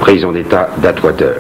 Prison d'État d'Atwater.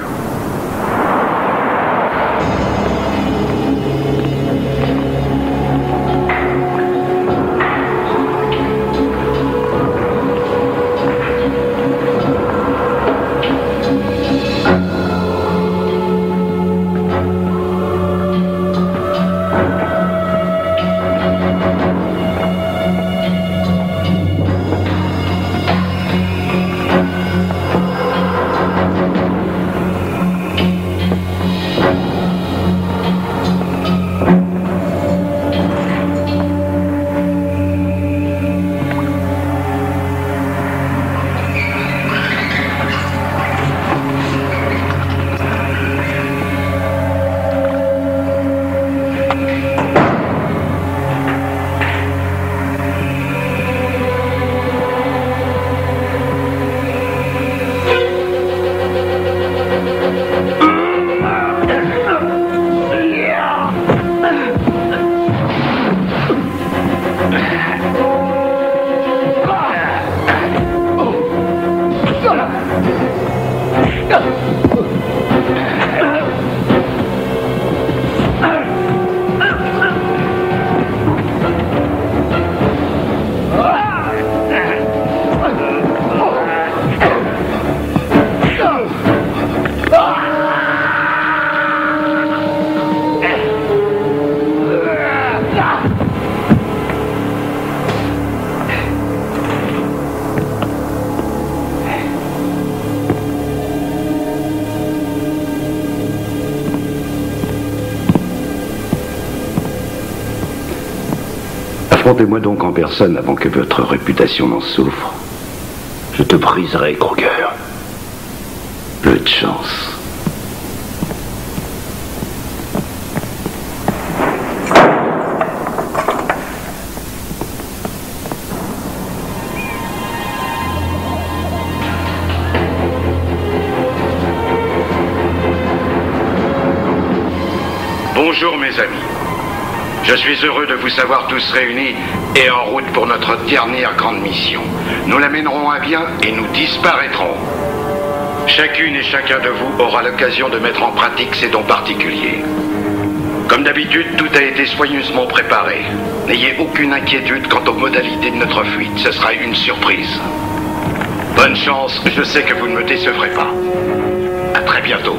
Affrontez-moi donc en personne avant que votre réputation n'en souffre. Je te briserai, Kruger. Peu de chance. Bonjour mes amis. Je suis heureux de vous savoir tous réunis et en route pour notre dernière grande mission. Nous la mènerons à bien et nous disparaîtrons. Chacune et chacun de vous aura l'occasion de mettre en pratique ses dons particuliers. Comme d'habitude, tout a été soigneusement préparé. N'ayez aucune inquiétude quant aux modalités de notre fuite. Ce sera une surprise. Bonne chance, je sais que vous ne me décevrez pas. À très bientôt.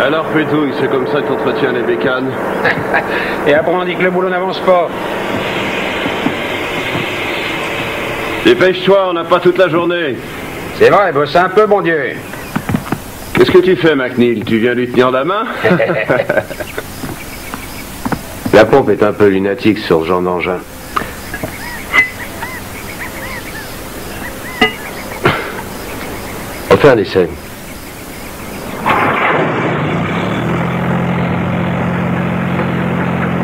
Alors Pétouille, c'est comme ça que t'entretiens les bécanes. Et après on dit que le boulot n'avance pas. Dépêche-toi, on n'a pas toute la journée. C'est vrai, bosse un peu, bon Dieu. Qu'est-ce que tu fais, McNeil? Tu viens lui tenir la main? La pompe est un peu lunatique sur ce genre d'engin. On fait un essai.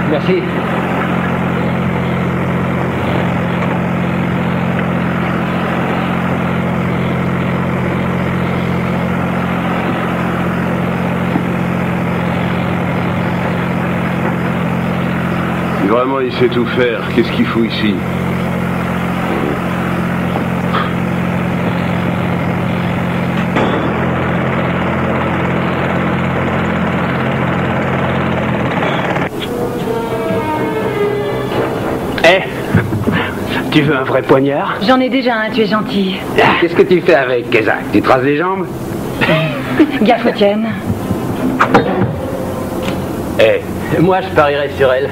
Merci. Si vraiment il sait tout faire, qu'est-ce qu'il fout ici? Tu veux un vrai poignard? J'en ai déjà un, tu es gentil. Qu'est-ce que tu fais avec, Kézak? Tu traces les jambes? Gaffe aux tiennes. Moi je parierais sur elle.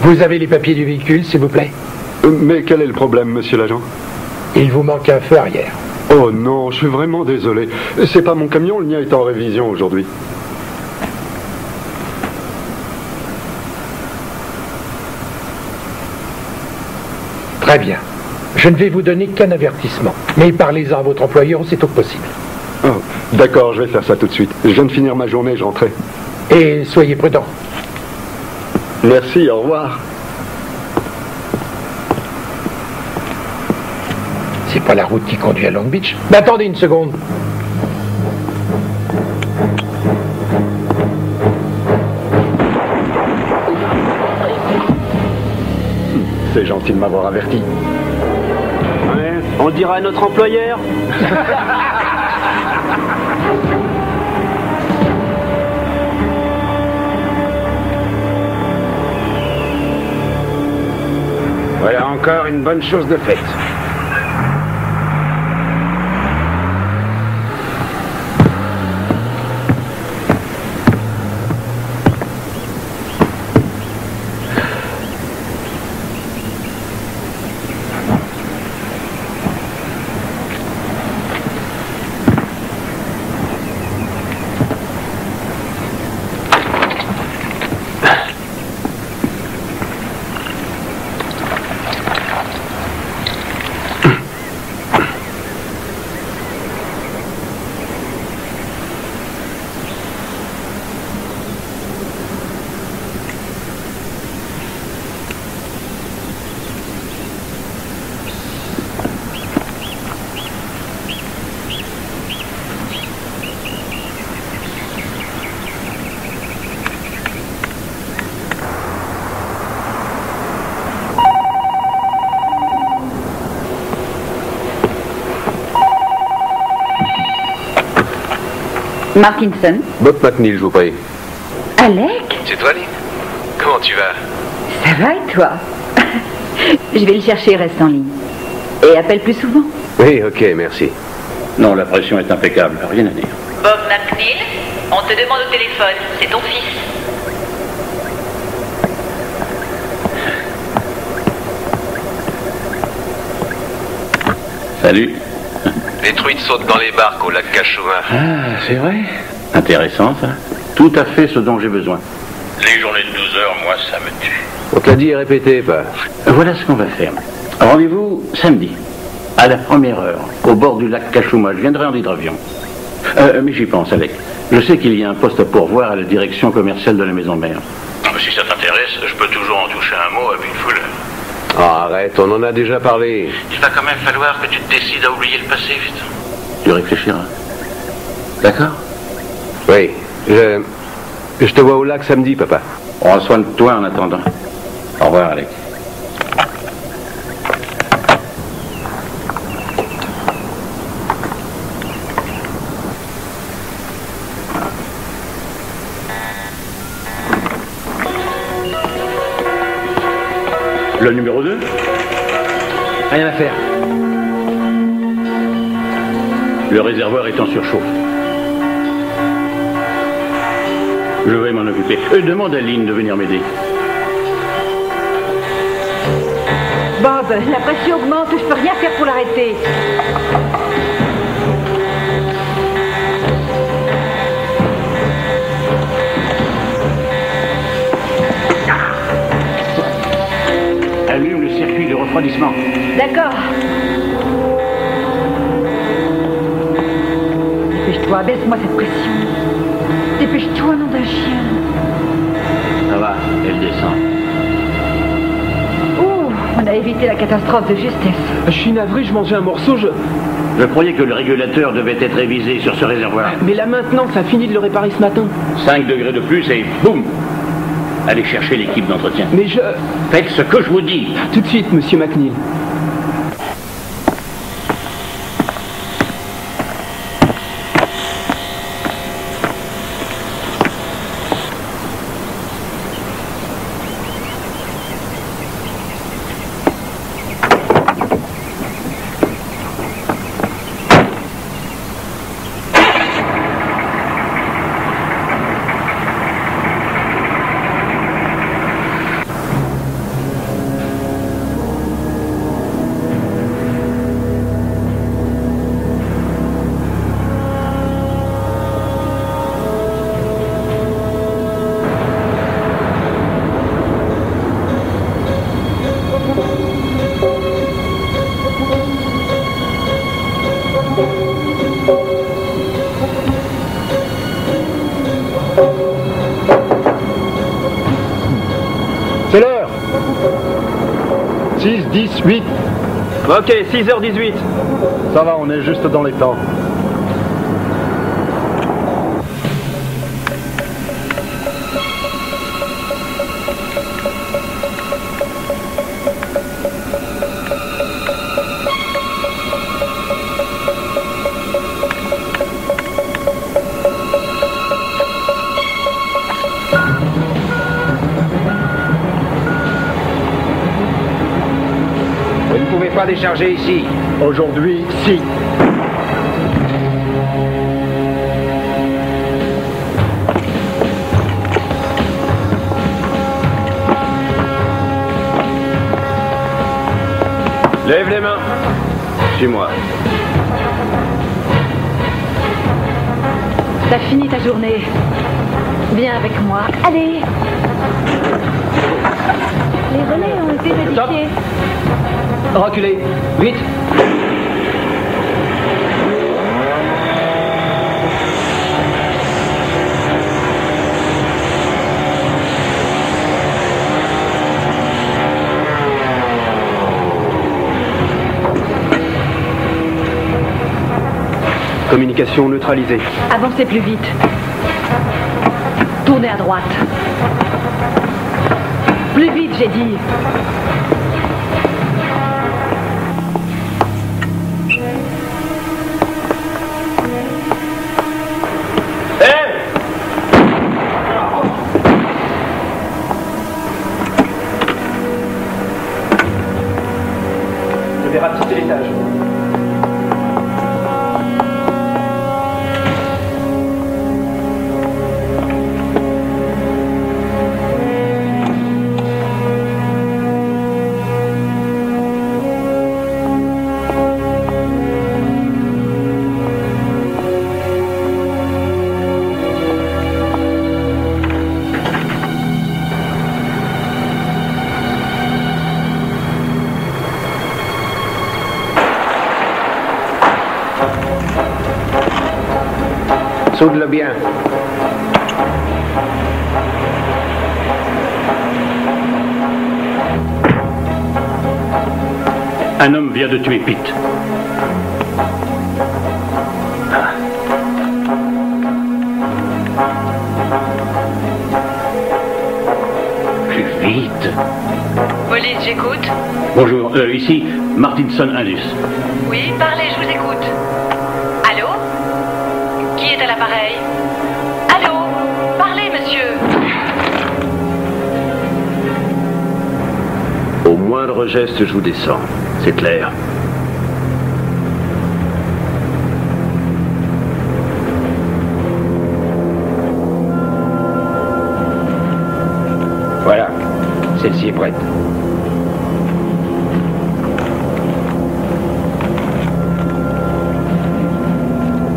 Vous avez les papiers du véhicule, s'il vous plaît? Mais quel est le problème, monsieur l'agent? Il vous manque un feu arrière. Oh non, je suis vraiment désolé. C'est pas mon camion, le mien est en révision aujourd'hui. Très bien. Je ne vais vous donner qu'un avertissement. Mais parlez-en à votre employeur aussitôt que possible. Oh, d'accord, je vais faire ça tout de suite. Je viens de finir ma journée, je rentrais. Et soyez prudents. Merci, au revoir. C'est pas la route qui conduit à Long Beach. Mais attendez une seconde. C'est gentil de m'avoir averti. Ouais, on dira à notre employeur. Voilà encore une bonne chose de faite. Markinson. Bob McNeil, je vous prie. Alec? C'est toi, Lynn? Comment tu vas? Ça va et toi? Je vais le chercher, reste en ligne. Et appelle plus souvent. Oui, ok, merci. Non, la pression est impeccable, rien à dire. Bob McNeil, on te demande au téléphone, c'est ton fils. Salut. Les truites sautent dans les barques au lac Cachuma. Ah, c'est vrai. Intéressant, ça. Tout à fait ce dont j'ai besoin. Les journées de 12 heures, moi, ça me tue. On te l'a dit et répété, pas. Voilà ce qu'on va faire. Rendez-vous samedi, à la première heure, au bord du lac Cachuma. Je viendrai en hydravion. Mais j'y pense, Alec. Je sais qu'il y a un poste à pourvoir à la direction commerciale de la maison mère. Si ça t'intéresse, je peux toujours en toucher un mot à Bigfoot. Oh, arrête, on en a déjà parlé. Il va quand même falloir que tu te décides à oublier le passé, vite. Tu réfléchiras. D'accord? Oui, je te vois au lac samedi, papa. Prends soin de toi en attendant. Au revoir, Alec. Le numéro 2? Rien à faire. Le réservoir est en surchauffe. Je vais m'en occuper. Demande à Lynn de venir m'aider. Bob, la pression augmente, je peux rien faire pour l'arrêter. Allume le circuit de refroidissement. D'accord. Dépêche-toi, baisse-moi cette pression. Dépêche-toi, nom d'un chien. Ça va, elle descend. Ouh, on a évité la catastrophe de justesse. Je suis navré, je mangeais un morceau, Je croyais que le régulateur devait être révisé sur ce réservoir. Mais là maintenant, ça a fini de le réparer ce matin. 5 degrés de plus et boum! Allez chercher l'équipe d'entretien. Mais je... Faites ce que je vous dis. Tout de suite, monsieur McNeil. C'est l'heure. 6, 10, 8. Ok, 6h18. Ça va, on est juste dans les temps. Vous ne pouvez pas décharger ici. Aujourd'hui, si. Lève les mains. Suis-moi. T'as fini ta journée. Viens avec moi. Allez. Les relais ont été modifiés. Reculez. Vite. Communication neutralisée. Avancez plus vite. Tournez à droite. Plus vite, j'ai dit. Je vais ratisser l'étage. Soude-le bien. Un homme vient de tuer Pete. Plus vite. Police, j'écoute. Bonjour, ici Martinson Indus. Oui, parlez, je vous écoute. Allô? Qui est à l'appareil? Allô? Parlez, monsieur. Au moindre geste, je vous descends. C'est clair. Voilà. Celle-ci est prête.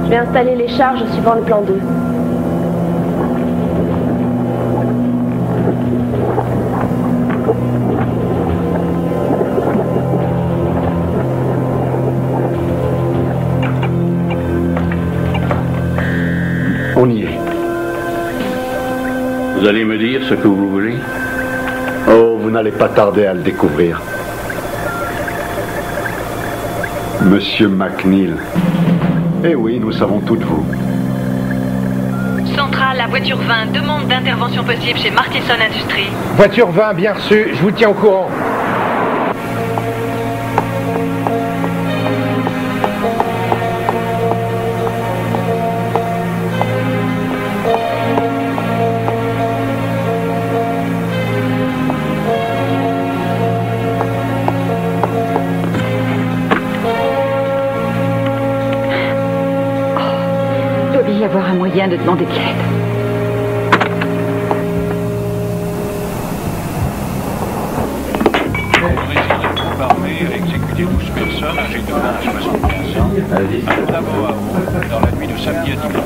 Je vais installer les charges suivant le plan 2. On y est. Vous allez me dire ce que vous voulez? Oh, vous n'allez pas tarder à le découvrir. Monsieur McNeil. Eh oui, nous savons tout de vous. Centrale, la voiture 20 demande d'intervention possible chez Martinson Industries. Voiture 20, bien reçu, je vous tiens au courant. Il doit y avoir un moyen de demander de l'aide. Armée a exécuté 12 personnes âgées de 20 à 75 ans à Ottawa, dans la nuit de samedi à dimanche.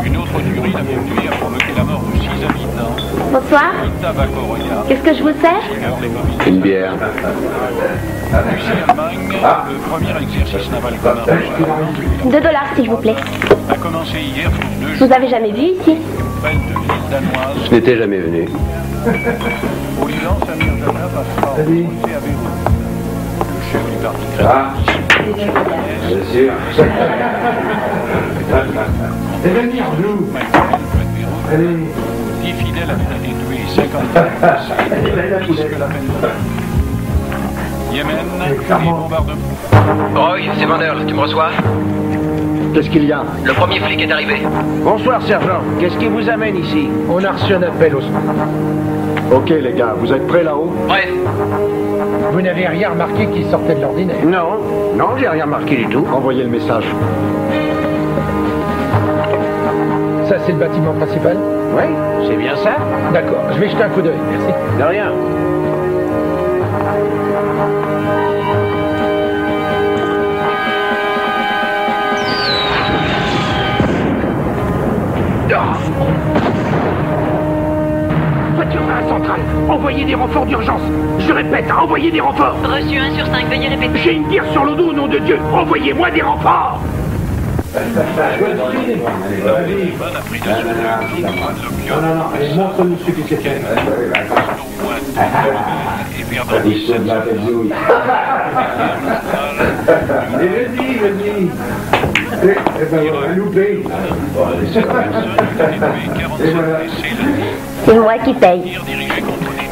Une autre tuerie la même nuit a provoqué la mort de 6 habitants. Bonsoir. Qu'est-ce que je vous sers? Une bière. Russie, Allemagne, le premier exercice naval commun $2 s'il vous plaît. a commencé hier sur 2 jours. Vous avez jamais vu ici? Belle de l'île danoise. Je n'étais jamais venu. Au Liban, Samir Jabla passe fort à Beyrouth. Le chef du parti chrétien. Bien sûr. Et venir, nous. Allez. 10 fidèles avaient été tués et 50 jusqu'à la peine de mort. Yémen, les bombardements. Roy, c'est Van Der, tu me reçois? Qu'est-ce qu'il y a? Le premier flic est arrivé. Bonsoir, sergent. Qu'est-ce qui vous amène ici? On a reçu un appel au... Ok, les gars, vous êtes prêts là-haut? Prêt. Vous n'avez rien remarqué qui sortait de l'ordinaire? Non, j'ai rien marqué du tout. Envoyez le message. Ça, c'est le bâtiment principal? Oui, c'est bien ça. D'accord, je vais jeter un coup d'œil, merci. De rien. Voiture à centrale, envoyez des renforts d'urgence. Je répète, envoyez des renforts. Reçu 1 sur 5, veuillez répéter. J'ai une guerre sur le dos, au nom de Dieu. Envoyez-moi des renforts. Montre-nous ce que c'est. Et perdant C'est moi qui paye.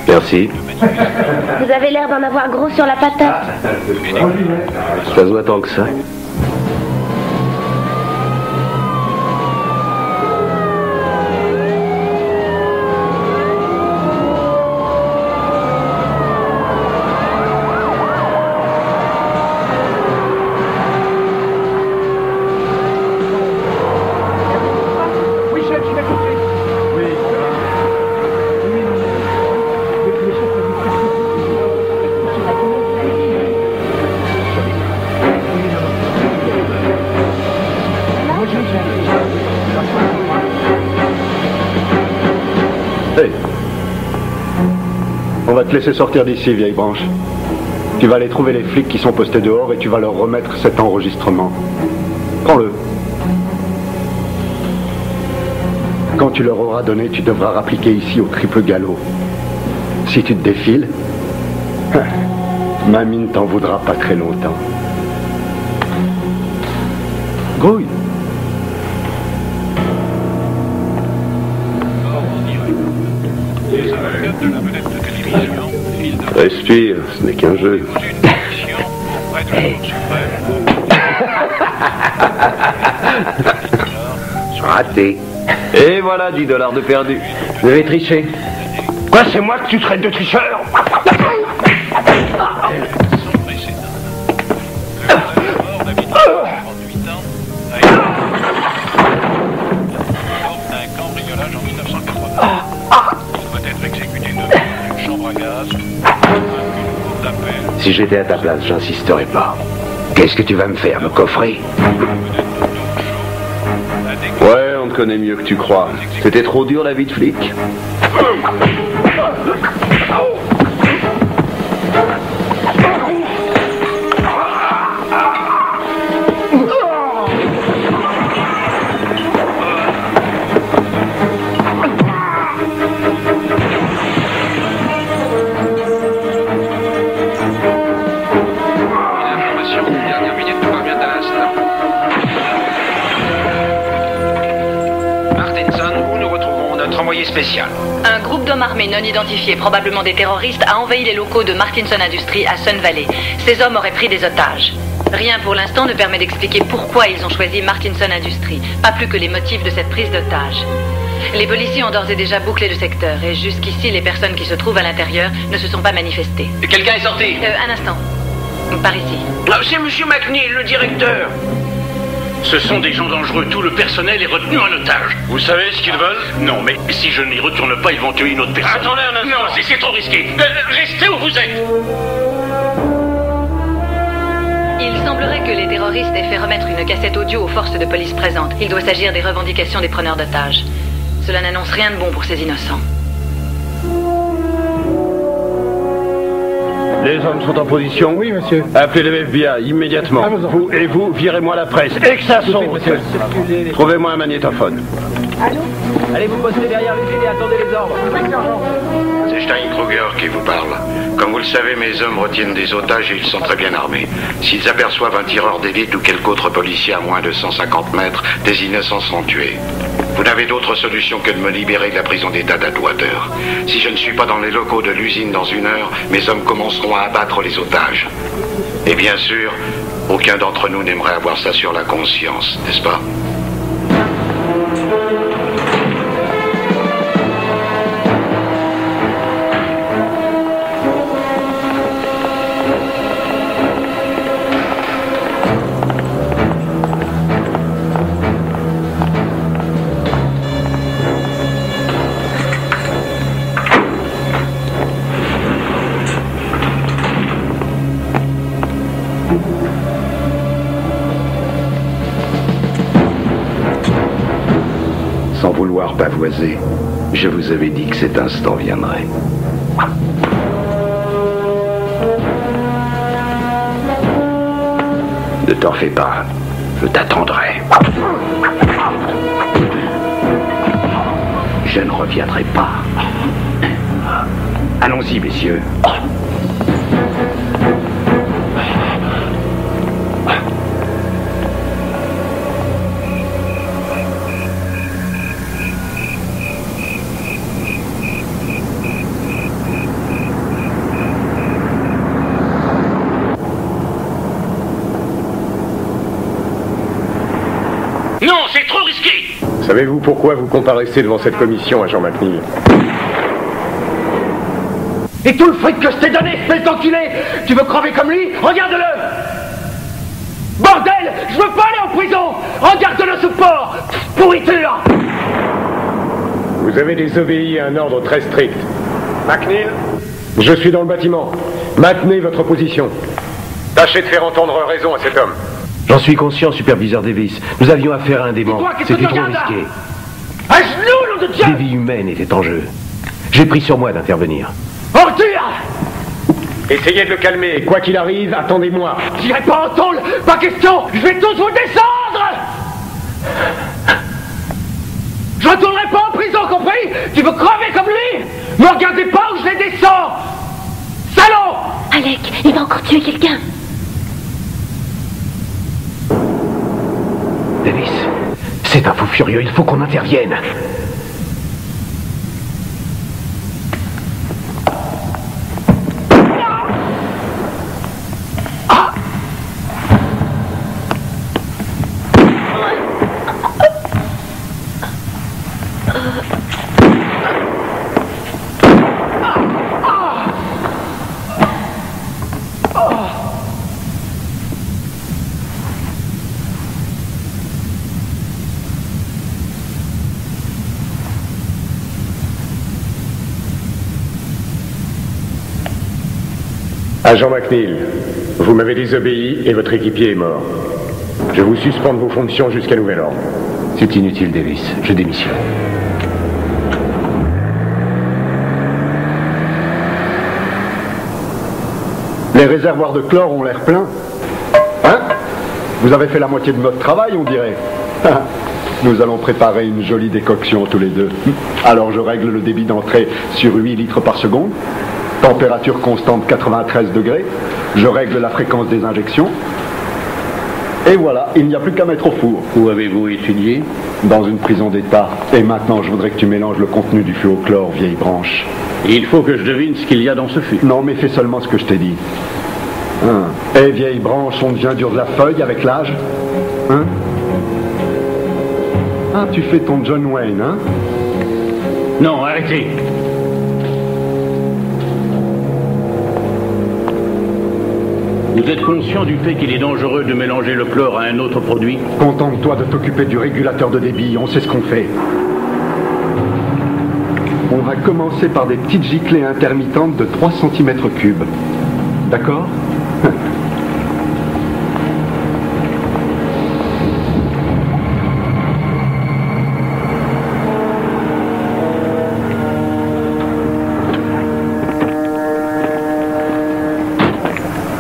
Merci. Vous avez l'air d'en avoir gros sur la patate. Ça se voit tant que ça. Hey. On va te laisser sortir d'ici, vieille branche. Tu vas aller trouver les flics qui sont postés dehors et tu vas leur remettre cet enregistrement. Prends-le. Quand tu leur auras donné, tu devras rappliquer ici au triple galop. Si tu te défiles, Mamie ne t'en voudra pas très longtemps. Grouille. Respire, ce n'est qu'un jeu. Raté. Et voilà $10 de perdu. Vous avez triché. Quoi, c'est moi que tu traites de tricheur? Si j'étais à ta place, j'insisterais pas. Qu'est-ce que tu vas me faire, me coffrer? Ouais, on te connaît mieux que tu crois. C'était trop dur la vie de flic. Spécial. Un groupe d'hommes armés non identifiés, probablement des terroristes, a envahi les locaux de Martinson Industries à Sun Valley. Ces hommes auraient pris des otages. Rien pour l'instant ne permet d'expliquer pourquoi ils ont choisi Martinson Industries, pas plus que les motifs de cette prise d'otage. Les policiers ont d'ores et déjà bouclé le secteur et jusqu'ici, les personnes qui se trouvent à l'intérieur ne se sont pas manifestées. Quelqu'un est sorti? Un instant. Par ici. C'est Monsieur McNeil, le directeur. Ce sont des gens dangereux. Tout le personnel est retenu en otage. Vous savez ce qu'ils veulent? Non, mais si je n'y retourne pas, ils vont tuer une autre personne. Attendez un instant. Non, c'est trop risqué. Restez où vous êtes. Il semblerait que les terroristes aient fait remettre une cassette audio aux forces de police présentes. Il doit s'agir des revendications des preneurs d'otages. Cela n'annonce rien de bon pour ces innocents. Les hommes sont en position? Oui, monsieur. Appelez le FBI immédiatement. Vous et vous, virez-moi la presse. Et que ça saute. Trouvez-moi un magnétophone. Allô? Allez vous poster derrière l'usine et attendez les ordres. C'est Steinkruger qui vous parle. Comme vous le savez, mes hommes retiennent des otages et ils sont très bien armés. S'ils aperçoivent un tireur d'élite ou quelque autre policier à moins de 150 mètres, des innocents seront tués. Vous n'avez d'autre solution que de me libérer de la prison d'État d'Atwater. Si je ne suis pas dans les locaux de l'usine dans 1 heure, mes hommes commenceront à abattre les otages. Et bien sûr, aucun d'entre nous n'aimerait avoir ça sur la conscience, n'est-ce pas? Sans vouloir pavoiser, je vous avais dit que cet instant viendrait. Ne t'en fais pas, je t'attendrai. Je ne reviendrai pas. Allons-y, messieurs. Non, c'est trop risqué. Savez-vous pourquoi vous comparaissez devant cette commission, agent McNeil? Et tout le fric que je t'ai donné, espèce d'enculé, tu veux crever comme lui? Regarde-le. Bordel, je veux pas aller en prison. Regarde-le ce porc. Pourriture. Vous avez désobéi à un ordre très strict. McNeil? Je suis dans le bâtiment. Maintenez votre position. Tâchez de faire entendre raison à cet homme. J'en suis conscient, superviseur Davis. Nous avions affaire à un démon. C'était trop risqué. À genoux, nom de Dieu! Des vies humaines étaient en jeu. J'ai pris sur moi d'intervenir. Ordure! Essayez de le calmer. Quoi qu'il arrive, attendez-moi. J'irai pas en tôle, pas question. Je vais tous vous descendre. Je retournerai pas en prison, compris? Tu veux crever comme lui? Me regardez pas ou je les descends. Salaud! Alec, il va encore tuer quelqu'un. Davis, c'est un fou furieux, il faut qu'on intervienne. Agent McNeil, vous m'avez désobéi et votre équipier est mort. Je vous suspends de vos fonctions jusqu'à nouvel ordre. C'est inutile, Davis. Je démissionne. Les réservoirs de chlore ont l'air pleins. Hein? Vous avez fait la moitié de notre travail, on dirait. Nous allons préparer une jolie décoction tous les deux. Alors je règle le débit d'entrée sur 8 litres par seconde. Température constante 93 degrés. Je règle la fréquence des injections. Et voilà, il n'y a plus qu'à mettre au four. Où avez-vous étudié? Dans une prison d'État. Et maintenant, je voudrais que tu mélanges le contenu du fût au chlore, vieille branche. Il faut que je devine ce qu'il y a dans ce fût. Non, mais fais seulement ce que je t'ai dit. Hein? Eh, vieille branche, on devient dur de la feuille avec l'âge. Hein? Ah, tu fais ton John Wayne, hein? Non, arrêtez. Vous êtes conscient du fait qu'il est dangereux de mélanger le chlore à un autre produit? Contente-toi de t'occuper du régulateur de débit, on sait ce qu'on fait. On va commencer par des petites giclées intermittentes de 3 cm3. D'accord?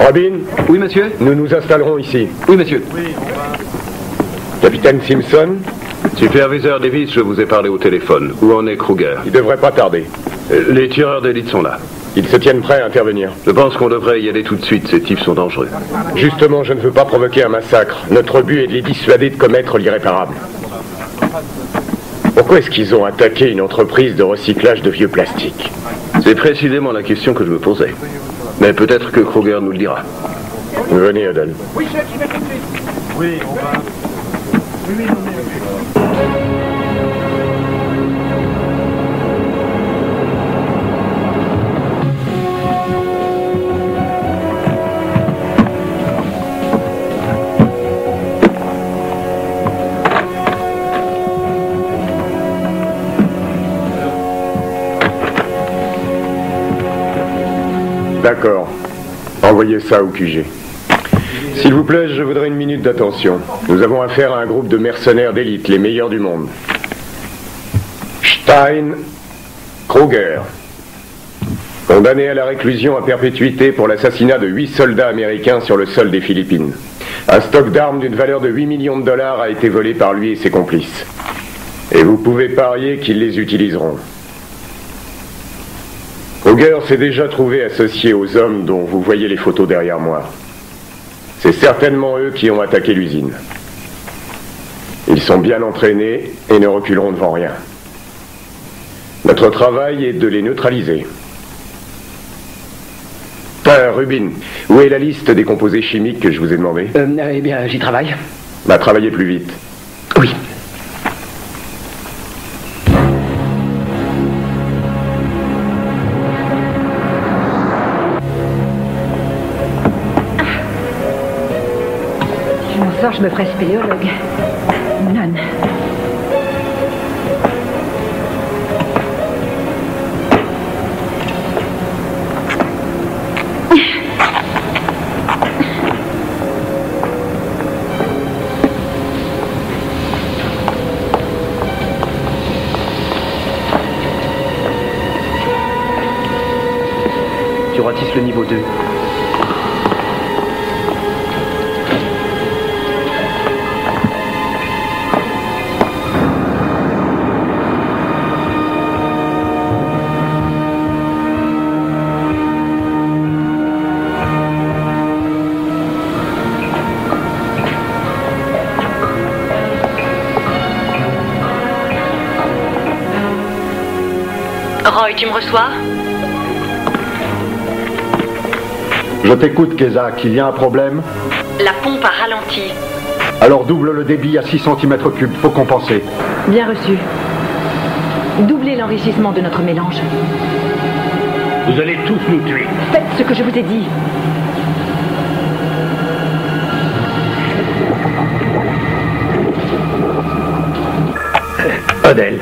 Robin? Oui, monsieur? Nous nous installerons ici. Oui, monsieur. Capitaine Simpson? Superviseur Davis, je vous ai parlé au téléphone. Où en est Kruger? Il devrait pas tarder. Les tireurs d'élite sont là. Ils se tiennent prêts à intervenir. Je pense qu'on devrait y aller tout de suite. Ces types sont dangereux. Justement, je ne veux pas provoquer un massacre. Notre but est de les dissuader de commettre l'irréparable. Pourquoi est-ce qu'ils ont attaqué une entreprise de recyclage de vieux plastiques? C'est précisément la question que je me posais. Mais peut-être que Kruger nous le dira. Venez, Odell. Oui, chef, j'y vais tout de suite. Oui, on va. Oui, on est. D'accord. Envoyez ça au QG. S'il vous plaît, je voudrais une minute d'attention. Nous avons affaire à un groupe de mercenaires d'élite, les meilleurs du monde. Stein Kruger. Condamné à la réclusion à perpétuité pour l'assassinat de 8 soldats américains sur le sol des Philippines. Un stock d'armes d'une valeur de 8 millions de dollars a été volé par lui et ses complices. Et vous pouvez parier qu'ils les utiliseront. Kruger s'est déjà trouvé associé aux hommes dont vous voyez les photos derrière moi. C'est certainement eux qui ont attaqué l'usine. Ils sont bien entraînés et ne reculeront devant rien. Notre travail est de les neutraliser. Rubin, où est la liste des composés chimiques que je vous ai demandé? Eh bien, j'y travaille. Bah, travaillez plus vite. Oui. Je me ferai spéléologue. None. Tu ratisses le niveau 2. Roy, tu me reçois? Je t'écoute, Kézak. Il y a un problème? La pompe a ralenti. Alors double le débit à 6 cm3. Faut compenser. Bien reçu. Doublez l'enrichissement de notre mélange. Vous allez tous nous tuer. Faites ce que je vous ai dit. Odell.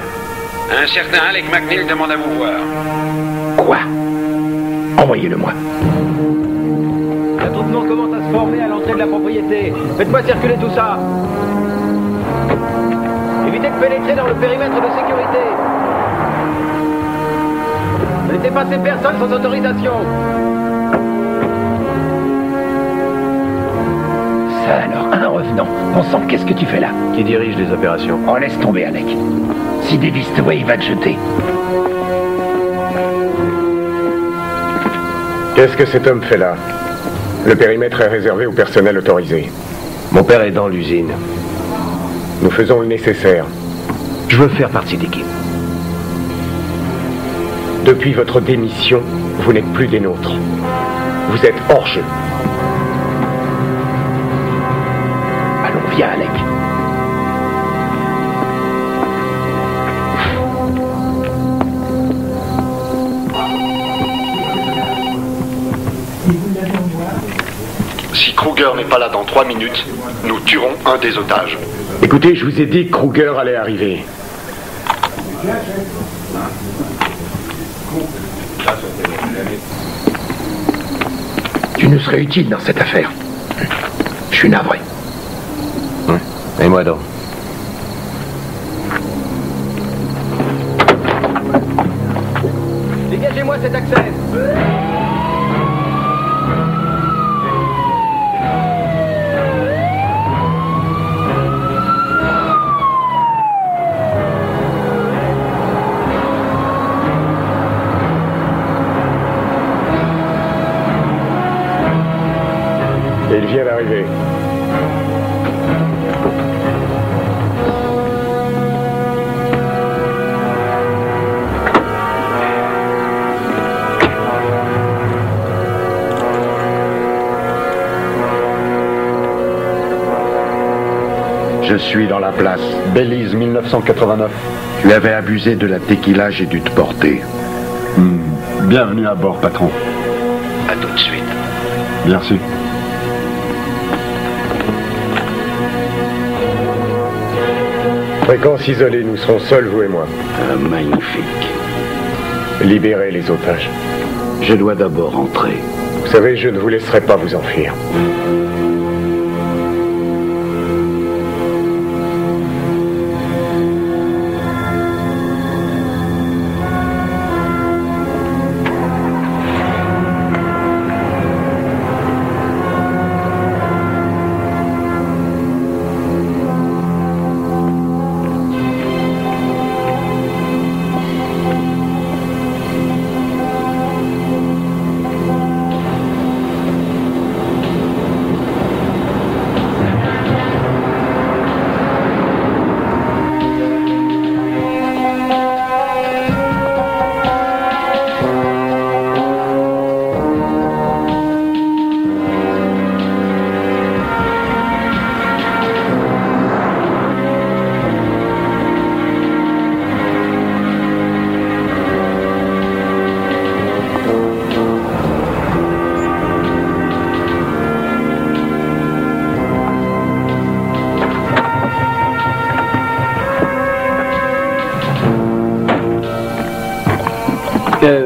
Un certain Alec McNeil demande à vous voir. Quoi? Envoyez-le-moi. L'attroupement commence à se former à l'entrée de la propriété. Faites-moi circuler tout ça. Évitez de pénétrer dans le périmètre de sécurité. Ne laissez passer personne sans autorisation. Ça alors, un revenant. Bon sang, qu'est-ce que tu fais là? Qui dirige les opérations? Oh, laisse tomber, Alec. Si Davis te voit, il va te jeter. Qu'est-ce que cet homme fait là? Le périmètre est réservé au personnel autorisé. Mon père est dans l'usine. Nous faisons le nécessaire. Je veux faire partie d'équipe. Depuis votre démission, vous n'êtes plus des nôtres. Vous êtes hors jeu. Allons, viens, Alec. Si Kruger n'est pas là dans 3 minutes, nous tuerons un des otages. Écoutez, je vous ai dit que Kruger allait arriver. Tu nous serais utile dans cette affaire. Je suis navré. Et moi donc. Dégagez-moi cet accès. suis dans la place. Belize 1989. Tu avais abusé de la tequila, j'ai dû te porter. Bienvenue à bord, patron. À tout de suite. Merci. Fréquence isolée, nous serons seuls, vous et moi. Magnifique. Libérez les otages. Je dois d'abord rentrer. Vous savez, je ne vous laisserai pas vous enfuir.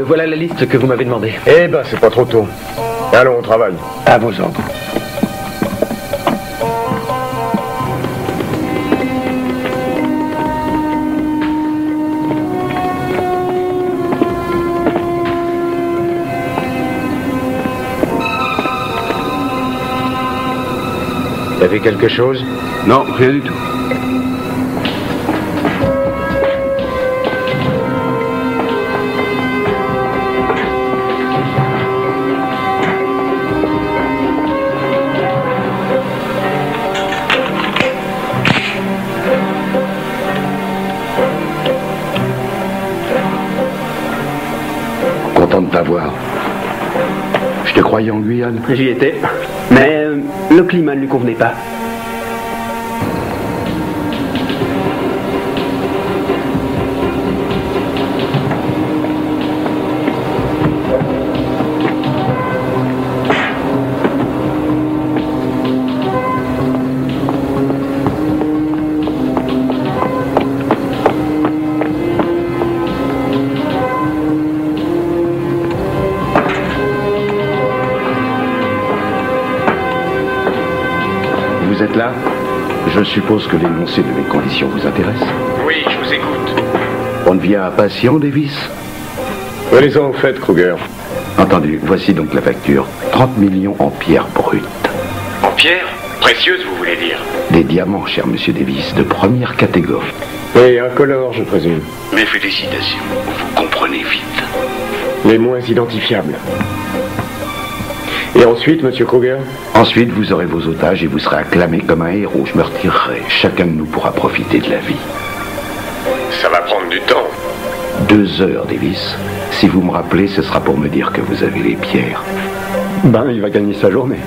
Voilà la liste que vous m'avez demandée. Eh ben, c'est pas trop tôt. Allons, on travaille. À vos ordres. T'as fait quelque chose? Non, rien du tout. Content de t'avoir. Je te croyais en Guyane. J'y étais. Mais le climat ne lui convenait pas. Vous êtes là? Je suppose que l'énoncé de mes conditions vous intéresse. Oui, je vous écoute. On devient impatient, Davis? Allez-en au fait, Kruger. Entendu. Voici donc la facture. 30 millions en pierre brute. En pierre? Précieuse, vous voulez dire? Des diamants, cher monsieur Davis, de première catégorie. Et incolores, je présume. Mes félicitations. Vous comprenez vite. Les moins identifiables. Et ensuite, monsieur Kruger? Ensuite, vous aurez vos otages et vous serez acclamé comme un héros. Je me retirerai. Chacun de nous pourra profiter de la vie. Ça va prendre du temps. 2 heures, Davis. Si vous me rappelez, ce sera pour me dire que vous avez les pierres. Ben, il va gagner sa journée.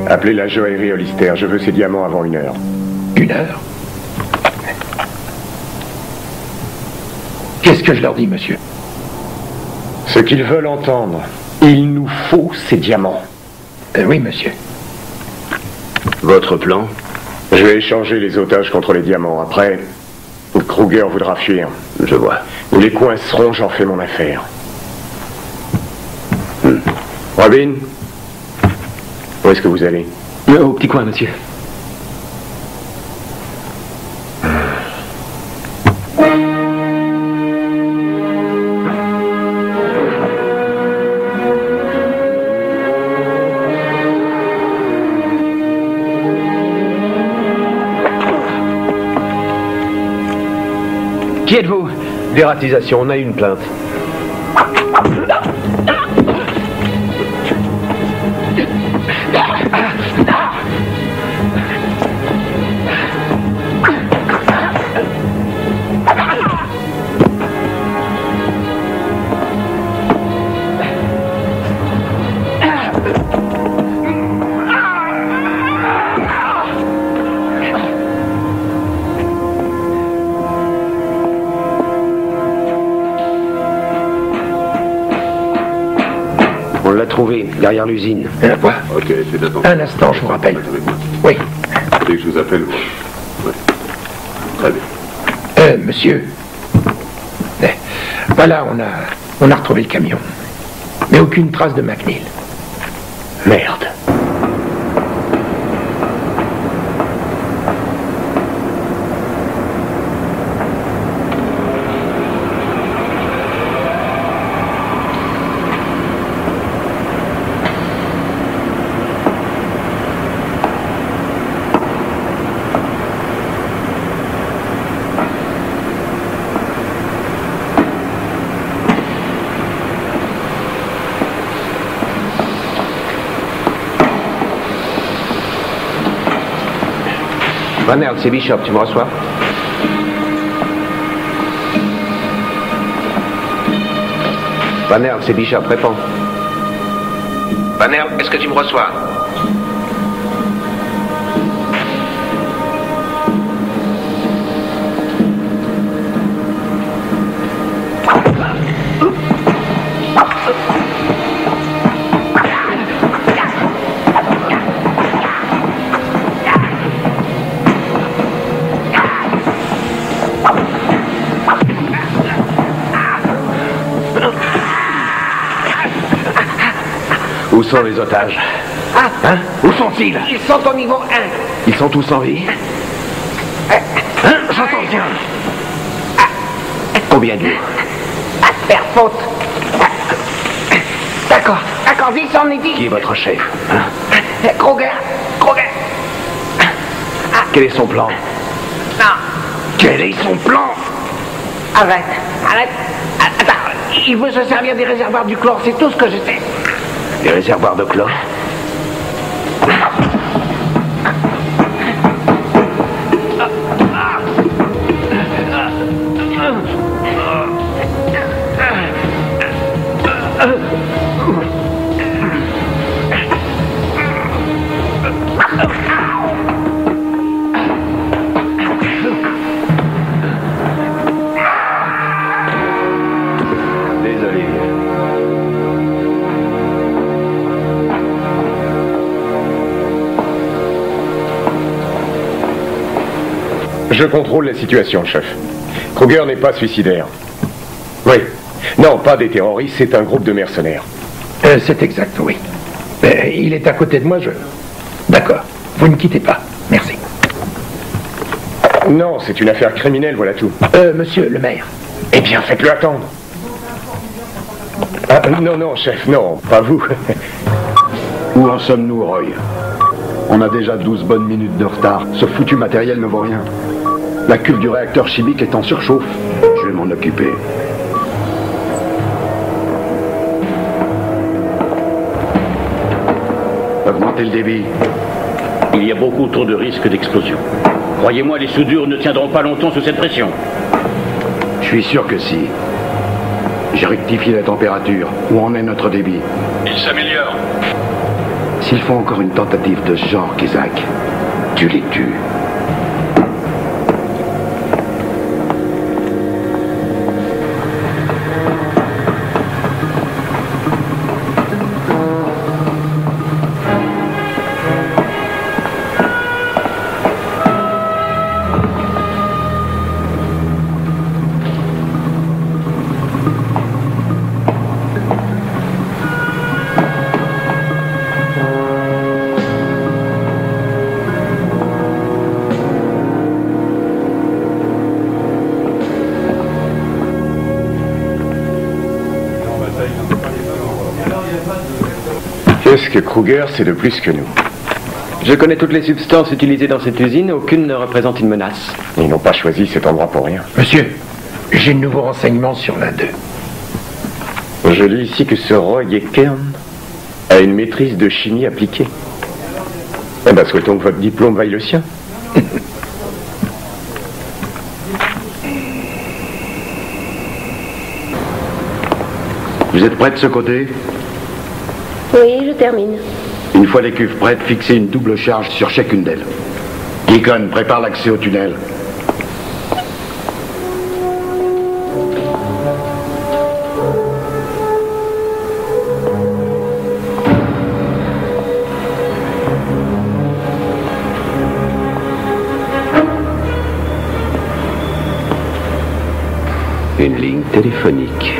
Appelez la joaillerie Hollister. Je veux ces diamants avant 1 heure. 1 heure? Qu'est-ce que je leur dis, monsieur? Ce qu'ils veulent entendre. Il nous faut ces diamants. Oui, monsieur. Votre plan? Je vais échanger les otages contre les diamants. Après, Kruger voudra fuir. Je vois. Ou les coinceront, j'en fais mon affaire. Robin? Où est-ce que vous allez? Au petit coin, monsieur. Qui êtes-vous? Dératisation, on a une plainte. On l'a trouvé, derrière l'usine. Quoi? Ok, faites attention. Un instant, je vous rappelle. Oui. Dès que je vous appelle, ouais. Très bien. Monsieur. Voilà, on a retrouvé le camion. Mais aucune trace de McNeil. Merde. Van Herl, c'est Bishop, tu me reçois? Van Herl, c'est Bishop, réponds. Van Herl, est-ce que tu me reçois? Où sont les otages? Hein? Où sont-ils? Ils sont au niveau 1. Ils sont tous en vie? Hein? J'entends rien. Combien d'eux? Faire faute. D'accord, vite, on est dit. Qui est votre chef? Hein? Kruger. Quel est son plan? Non. Quel est son plan? Arrête. Attends, il veut se servir des réservoirs du chlore, c'est tout ce que je sais. Des réservoirs de chlore? Désolé. Je contrôle la situation, chef. Kruger n'est pas suicidaire. Oui. Non, pas des terroristes, c'est un groupe de mercenaires. C'est exact, oui. Il est à côté de moi, D'accord. Vous ne quittez pas. Merci. Non, c'est une affaire criminelle, voilà tout. Monsieur le maire. Eh bien, faites-le attendre. Ah, non, chef, non, pas vous. Où en sommes-nous, Roy? On a déjà 12 bonnes minutes de retard. Ce foutu matériel ne vaut rien. La cuve du réacteur chimique est en surchauffe. Je vais m'en occuper. Augmentez le débit. Il y a beaucoup trop de risques d'explosion. Croyez-moi, les soudures ne tiendront pas longtemps sous cette pression. Je suis sûr que si. J'ai rectifié la température. Où en est notre débit? Il s'améliore. S'ils font encore une tentative de ce genre, Isaac, tu les tues. Qu'est-ce que Kruger sait de plus que nous? Je connais toutes les substances utilisées dans cette usine, aucune ne représente une menace. Ils n'ont pas choisi cet endroit pour rien. Monsieur, j'ai de nouveaux renseignements sur l'un d'eux. Je lis ici que ce Roy Kern a une maîtrise de chimie appliquée. Eh ben, souhaitons que votre diplôme vaille le sien. Vous êtes prêts de ce côté? Oui, je termine. Une fois les cuves prêtes, fixez une double charge sur chacune d'elles. Deacon, prépare l'accès au tunnel. Une ligne téléphonique.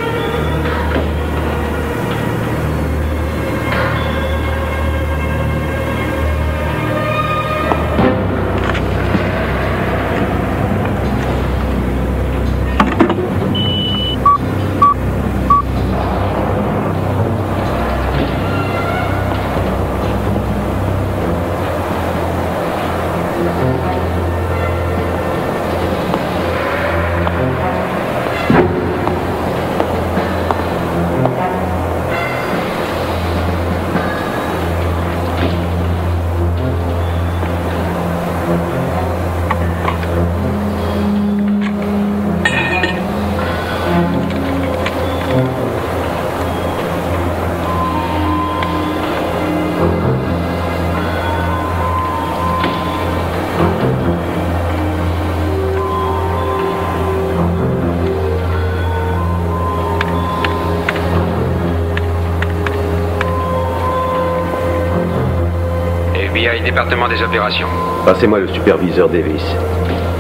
FBI, département des opérations. Passez-moi le superviseur Davis.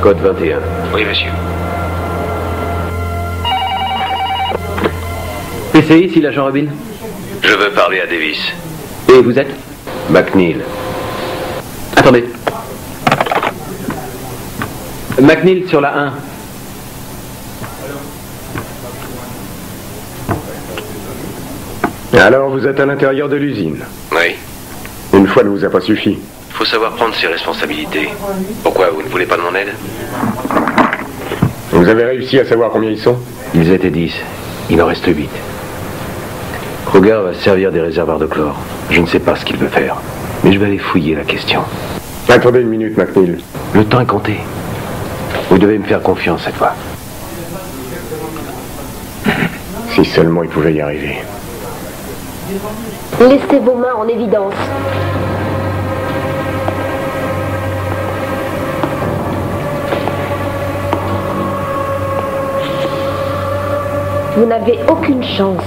Code 21. Oui, monsieur. PCI, ici l'agent Robin. Je veux parler à Davis. Et vous êtes? McNeil. Attendez. McNeil sur la 1. Alors, vous êtes à l'intérieur de l'usine. Oui. Une fois ne vous a pas suffi. Faut savoir prendre ses responsabilités. Pourquoi vous ne voulez pas de mon aide? Vous avez réussi à savoir combien ils sont? Ils étaient 10. Il en reste 8. Kruger va se servir des réservoirs de chlore. Je ne sais pas ce qu'il veut faire. Mais je vais aller fouiller la question. Attendez une minute, McNeil. Le temps est compté. Vous devez me faire confiance cette fois. Si seulement il pouvait y arriver. Laissez vos mains en évidence. Vous n'avez aucune chance.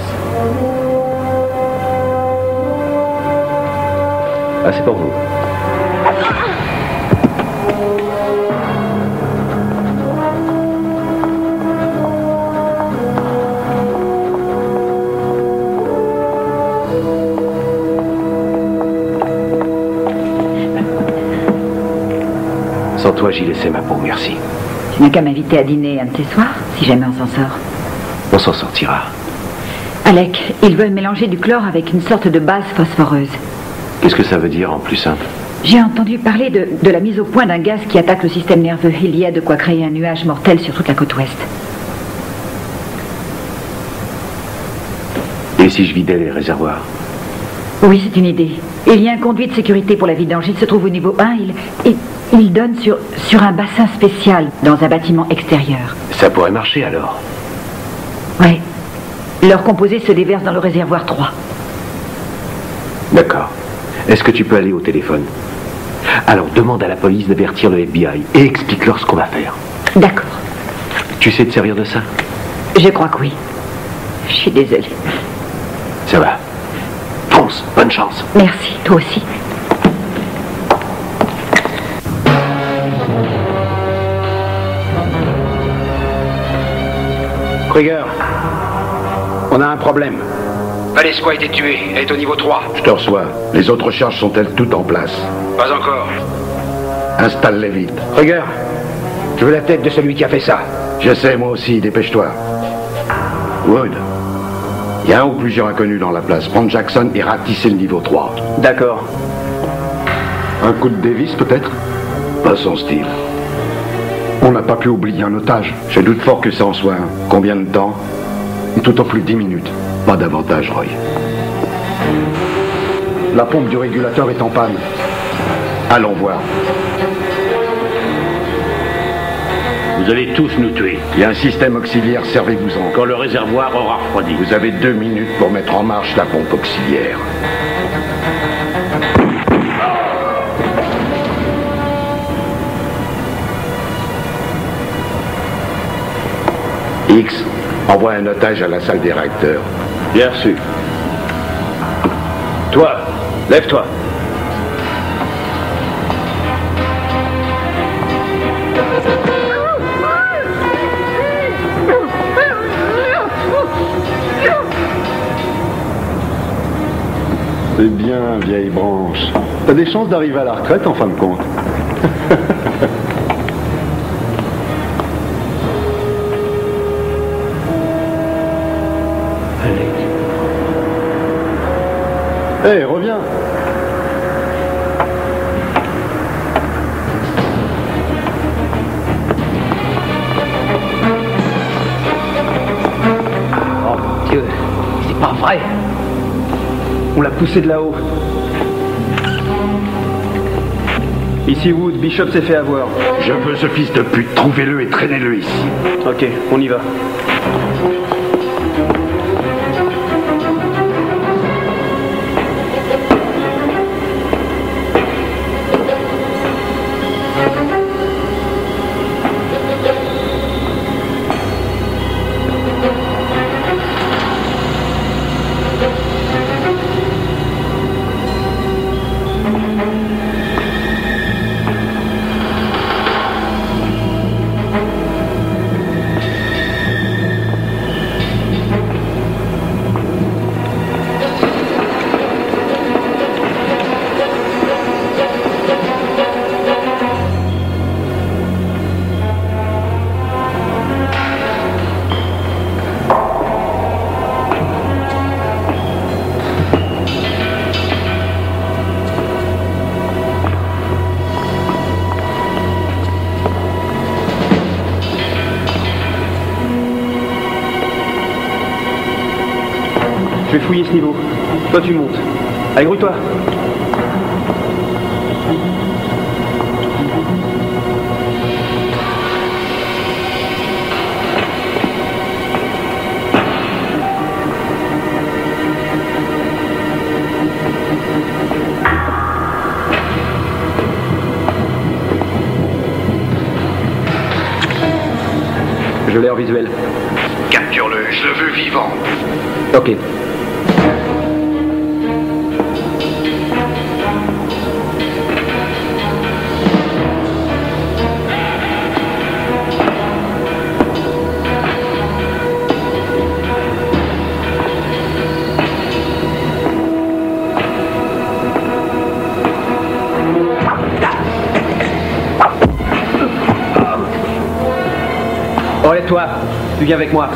Ah, c'est pour vous. Sans toi, j'y laissais ma peau, merci. Tu n'as qu'à m'inviter à dîner un de ces soirs, si jamais on s'en sort. On s'en sortira. Alec, ils veulent mélanger du chlore avec une sorte de base phosphoreuse. Qu'est-ce que ça veut dire en plus simple? J'ai entendu parler de la mise au point d'un gaz qui attaque le système nerveux. Il y a de quoi créer un nuage mortel sur toute la côte ouest. Et si je vidais les réservoirs? Oui, c'est une idée. Il y a un conduit de sécurité pour la vidange. Il se trouve au niveau 1. Il donne sur un bassin spécial dans un bâtiment extérieur. Ça pourrait marcher alors. Oui. Leur composé se déverse dans le réservoir 3. D'accord. Est-ce que tu peux aller au téléphone? Alors demande à la police d'avertir le FBI et explique-leur ce qu'on va faire. D'accord. Tu sais te servir de ça? Je crois que oui. Je suis désolée. Ça va. Fonce, bonne chance. Merci, toi aussi. Kruger, on a un problème. Valesco a été tué. Elle est au niveau 3. Je te reçois. Les autres charges sont-elles toutes en place? Pas encore. Installe-les vite. Kruger, je veux la tête de celui qui a fait ça. Je sais, moi aussi, dépêche-toi. Wood, il y a un ou plusieurs inconnus dans la place. Prends Jackson et ratisser le niveau 3. D'accord. Un coup de Davis, peut-être? Pas son style. On n'a pas pu oublier un otage. Je doute fort que ça en soit un. Combien de temps? Tout au plus 10 minutes. Pas davantage, Roy. La pompe du régulateur est en panne. Allons voir. Vous allez tous nous tuer. Il y a un système auxiliaire, servez-vous-en. Quand le réservoir aura refroidi. Vous avez 2 minutes pour mettre en marche la pompe auxiliaire. Hicks, envoie un otage à la salle des réacteurs. Bien reçu. Toi, lève-toi. C'est bien, vieille branche. T'as des chances d'arriver à la retraite en fin de compte. Hé, reviens. Oh mon Dieu, c'est pas vrai. On l'a poussé de là-haut. Ici Wood, Bishop s'est fait avoir. Je veux ce fils de pute, trouvez-le et traînez-le ici. Ok, on y va. Je vais fouiller ce niveau. Toi, tu montes. Allez, grouille-toi. Je l'ai en visuel. Capture-le, je le veux vivant. Ok. Relève-toi, tu viens avec moi.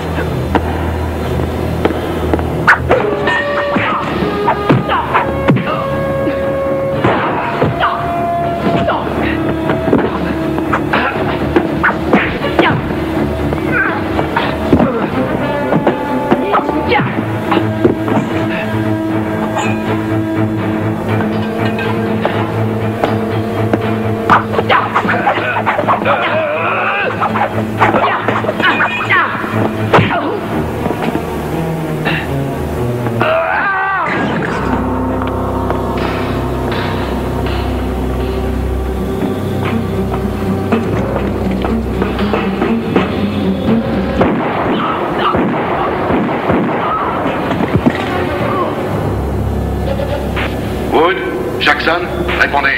Wood, Jackson, répondez.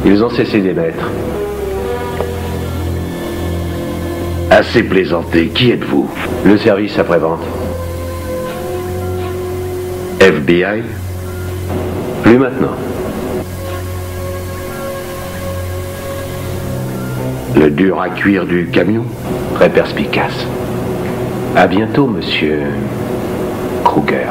Ils ont cessé d'émettre. Assez plaisanté, qui êtes-vous? Le service après-vente. FBI? Plus maintenant. Le dur à cuire du camion? Très perspicace. À bientôt, monsieur Kruger.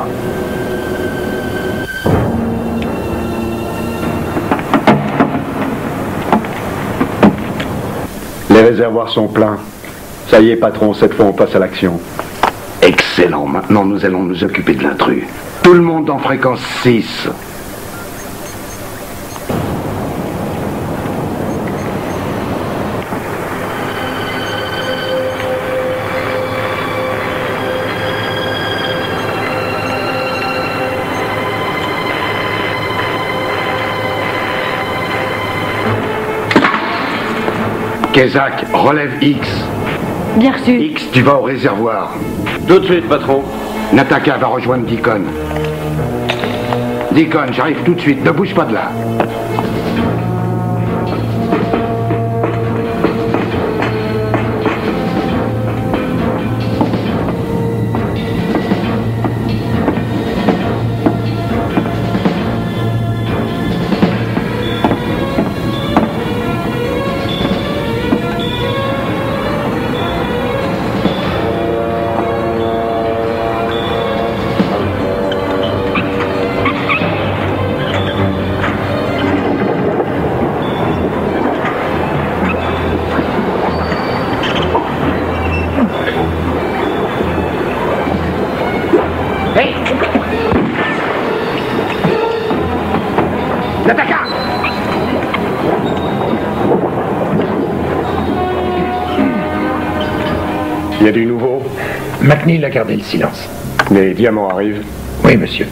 Les réservoirs sont pleins. Ça y est, patron, cette fois on passe à l'action. Excellent, maintenant nous allons nous occuper de l'intrus. Tout le monde en fréquence 6. Kezak, relève X. Bien reçu. X, tu vas au réservoir. Tout de suite, patron. Nataka va rejoindre Deacon. Deacon, j'arrive tout de suite. Ne bouge pas de là. Il y a du nouveau? McNeil a gardé le silence. Les diamants arrivent? Oui, monsieur.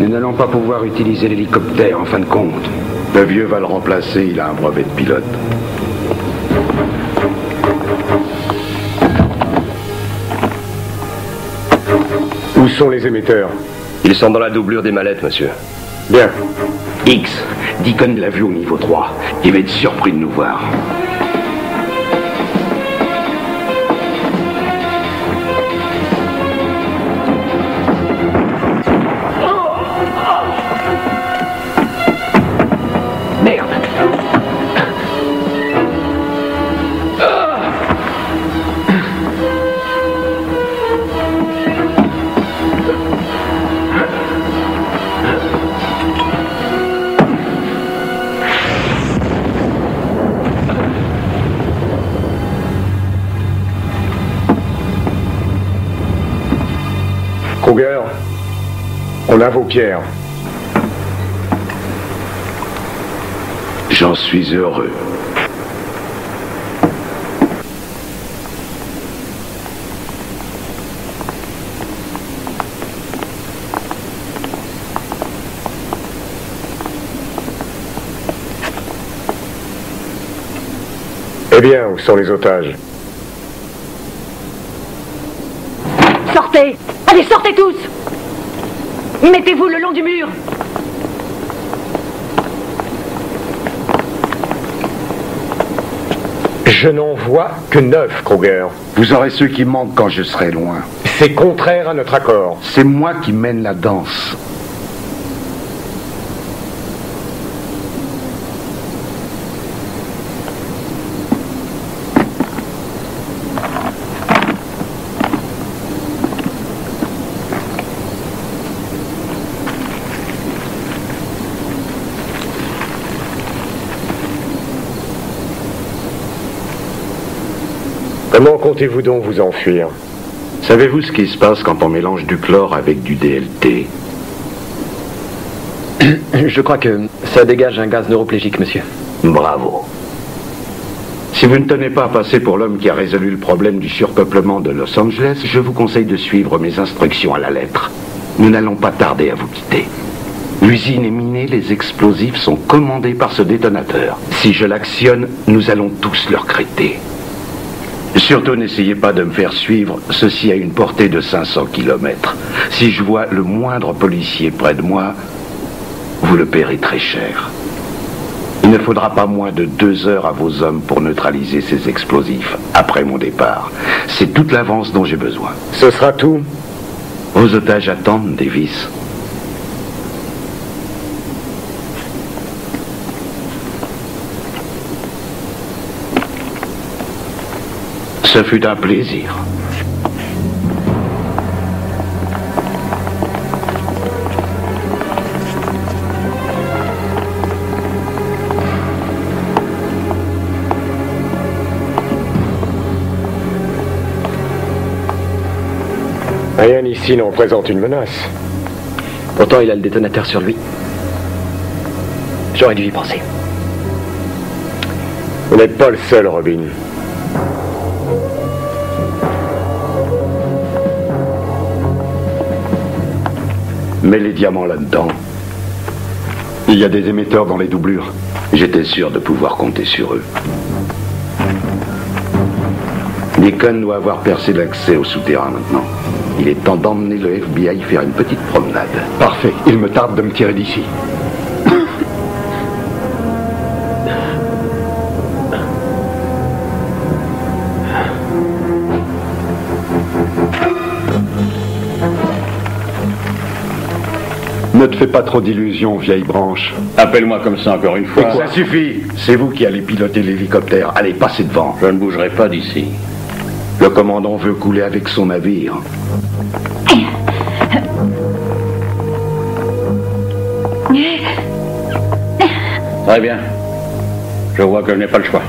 Nous n'allons pas pouvoir utiliser l'hélicoptère en fin de compte. Le vieux va le remplacer, il a un brevet de pilote. Où sont les émetteurs? Ils sont dans la doublure des mallettes, monsieur. Bien. X, Deacon l'a vu au niveau 3. Il va être surpris de nous voir. Kruger, on a vos pierres. J'en suis heureux. Eh bien, où sont les otages? Sortez! Allez, sortez tous! Mettez-vous le long du mur! Je n'en vois que 9, Kruger. Vous aurez ceux qui manquent quand je serai loin. C'est contraire à notre accord. C'est moi qui mène la danse. Comment comptez-vous donc vous enfuir? Savez-vous ce qui se passe quand on mélange du chlore avec du DLT? Je crois que ça dégage un gaz neuroplégique, monsieur. Bravo. Si vous ne tenez pas à passer pour l'homme qui a résolu le problème du surpeuplement de Los Angeles, je vous conseille de suivre mes instructions à la lettre. Nous n'allons pas tarder à vous quitter. L'usine est minée, les explosifs sont commandés par ce détonateur. Si je l'actionne, nous allons tous le regretter. Surtout n'essayez pas de me faire suivre, ceci a une portée de 500 km. Si je vois le moindre policier près de moi, vous le paierez très cher. Il ne faudra pas moins de 2 heures à vos hommes pour neutraliser ces explosifs, après mon départ. C'est toute l'avance dont j'ai besoin. Ce sera tout? Vos otages attendent, Davis. Ce fut un plaisir. Rien ici n'en présente une menace. Pourtant, il a le détonateur sur lui. J'aurais dû y penser. Vous n'êtes pas le seul, Robin. Mets les diamants là-dedans. Il y a des émetteurs dans les doublures. J'étais sûr de pouvoir compter sur eux. Deacon doit avoir percé l'accès au souterrain maintenant. Il est temps d'emmener le FBI faire une petite promenade. Parfait. Il me tarde de me tirer d'ici. Ne te fais pas trop d'illusions, vieille branche. Appelle-moi comme ça encore une fois. Ça suffit. C'est vous qui allez piloter l'hélicoptère. Allez, passez devant. Je ne bougerai pas d'ici. Le commandant veut couler avec son navire. Très bien. Je vois que je n'ai pas le choix.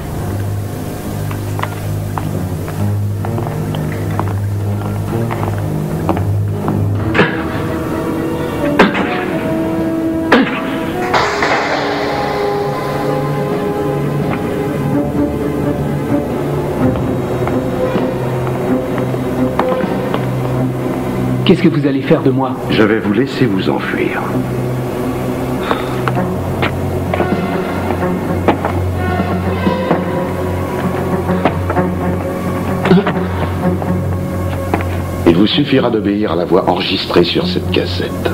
Qu'est-ce que vous allez faire de moi? Je vais vous laisser vous enfuir. Il vous suffira d'obéir à la voix enregistrée sur cette cassette.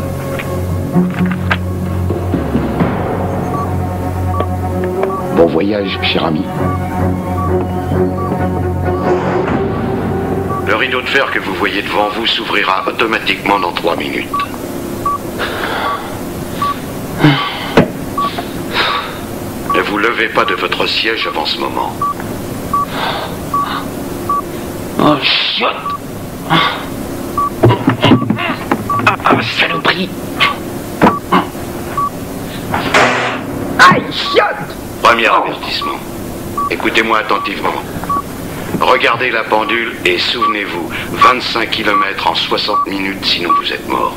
Bon voyage, cher ami. Le rideau de fer que vous voyez devant vous s'ouvrira automatiquement dans 3 minutes. Ne vous levez pas de votre siège avant ce moment. Oh, chiotte! Ah, saloperie! Aïe, chiotte! Premier avertissement. Écoutez-moi attentivement. Regardez la pendule et souvenez-vous, 25 km en 60 minutes, sinon vous êtes mort.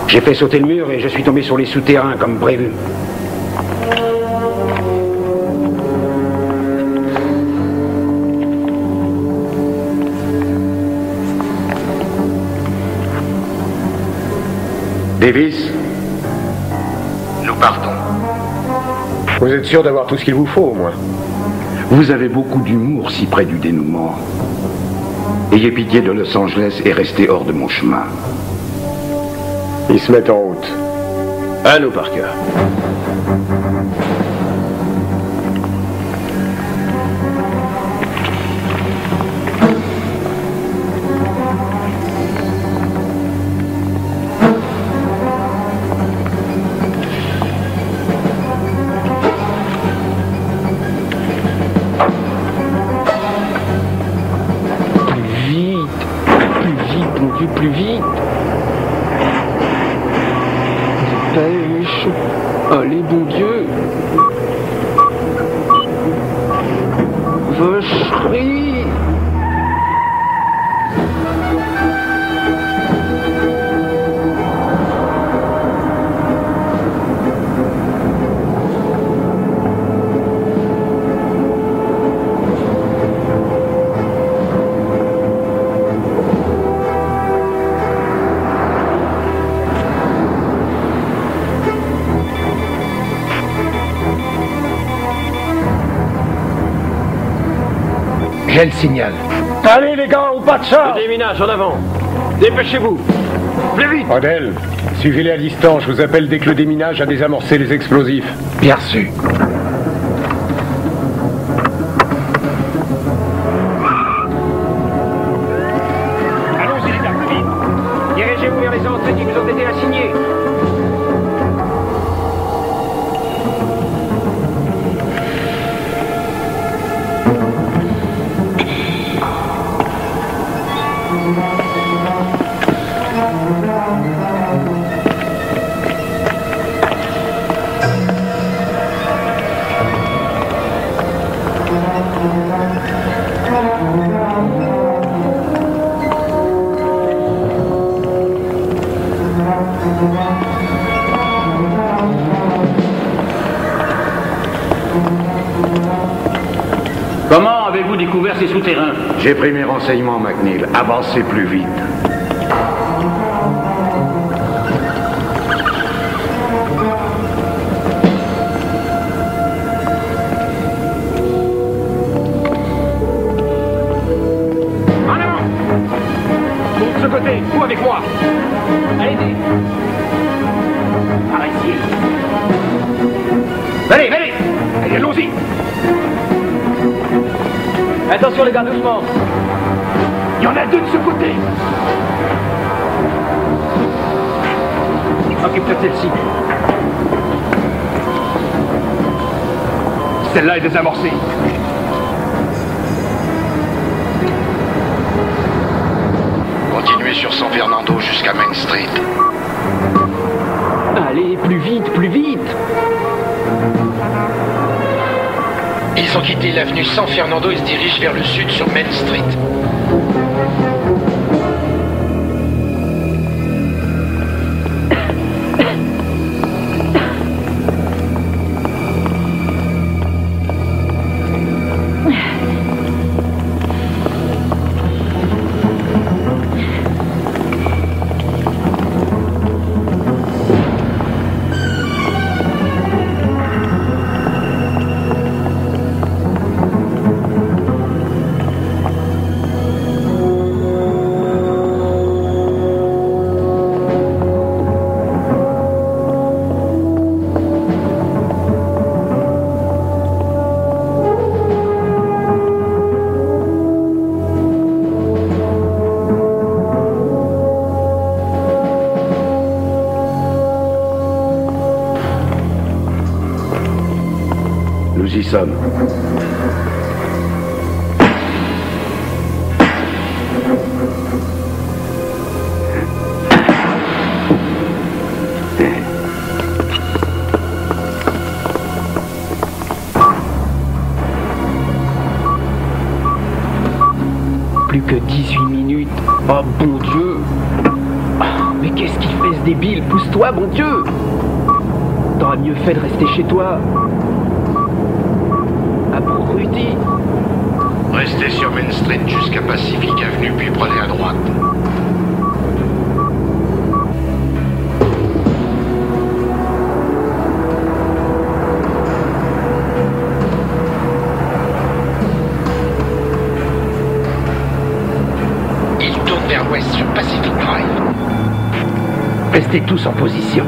J'ai fait sauter le mur et je suis tombé sur les souterrains comme prévu. Davis? Nous partons. Vous êtes sûr d'avoir tout ce qu'il vous faut, au moins? Vous avez beaucoup d'humour si près du dénouement. Ayez pitié de Los Angeles et restez hors de mon chemin. Ils se mettent en route. À nous, Parker. Plus vite. Dépêche. Allez, bon Dieu. Vacherie. J'ai le signal. Allez les gars, ou pas de ça. Le déminage en avant. Dépêchez-vous. Plus vite. Odell, suivez-les à distance. Je vous appelle dès que le déminage a désamorcé les explosifs. Bien reçu. Allons-y les gars, plus vite. Dirigez-vous vers les entrées qui vous ont été assignées. Comment avez-vous découvert ces souterrains? J'ai pris mes renseignements, McNeil. Avancez plus vite. En avant. Monte ce côté, vous avec moi. Allez-y. Par ici. Allez, allez. Allez, allons-y. Attention les gars, doucement. Il y en a deux de ce côté. Occupe-toi de celle-ci. Celle-là est désamorcée. Continuez sur San Fernando jusqu'à Main Street. Allez, plus vite, plus vite. Ils ont quitté l'avenue San Fernando et se dirigent vers le sud sur Main Street. Nous y sommes. Plus que 18 minutes. Oh bon Dieu. Oh, mais qu'est-ce qu'il fait ce débile? Pousse-toi, bon Dieu. T'aurais mieux fait de rester chez toi. Abruti. Restez sur Main Street jusqu'à Pacific Avenue, puis prenez à droite. Ils tournent vers l'ouest sur Pacific Drive. Restez tous en position.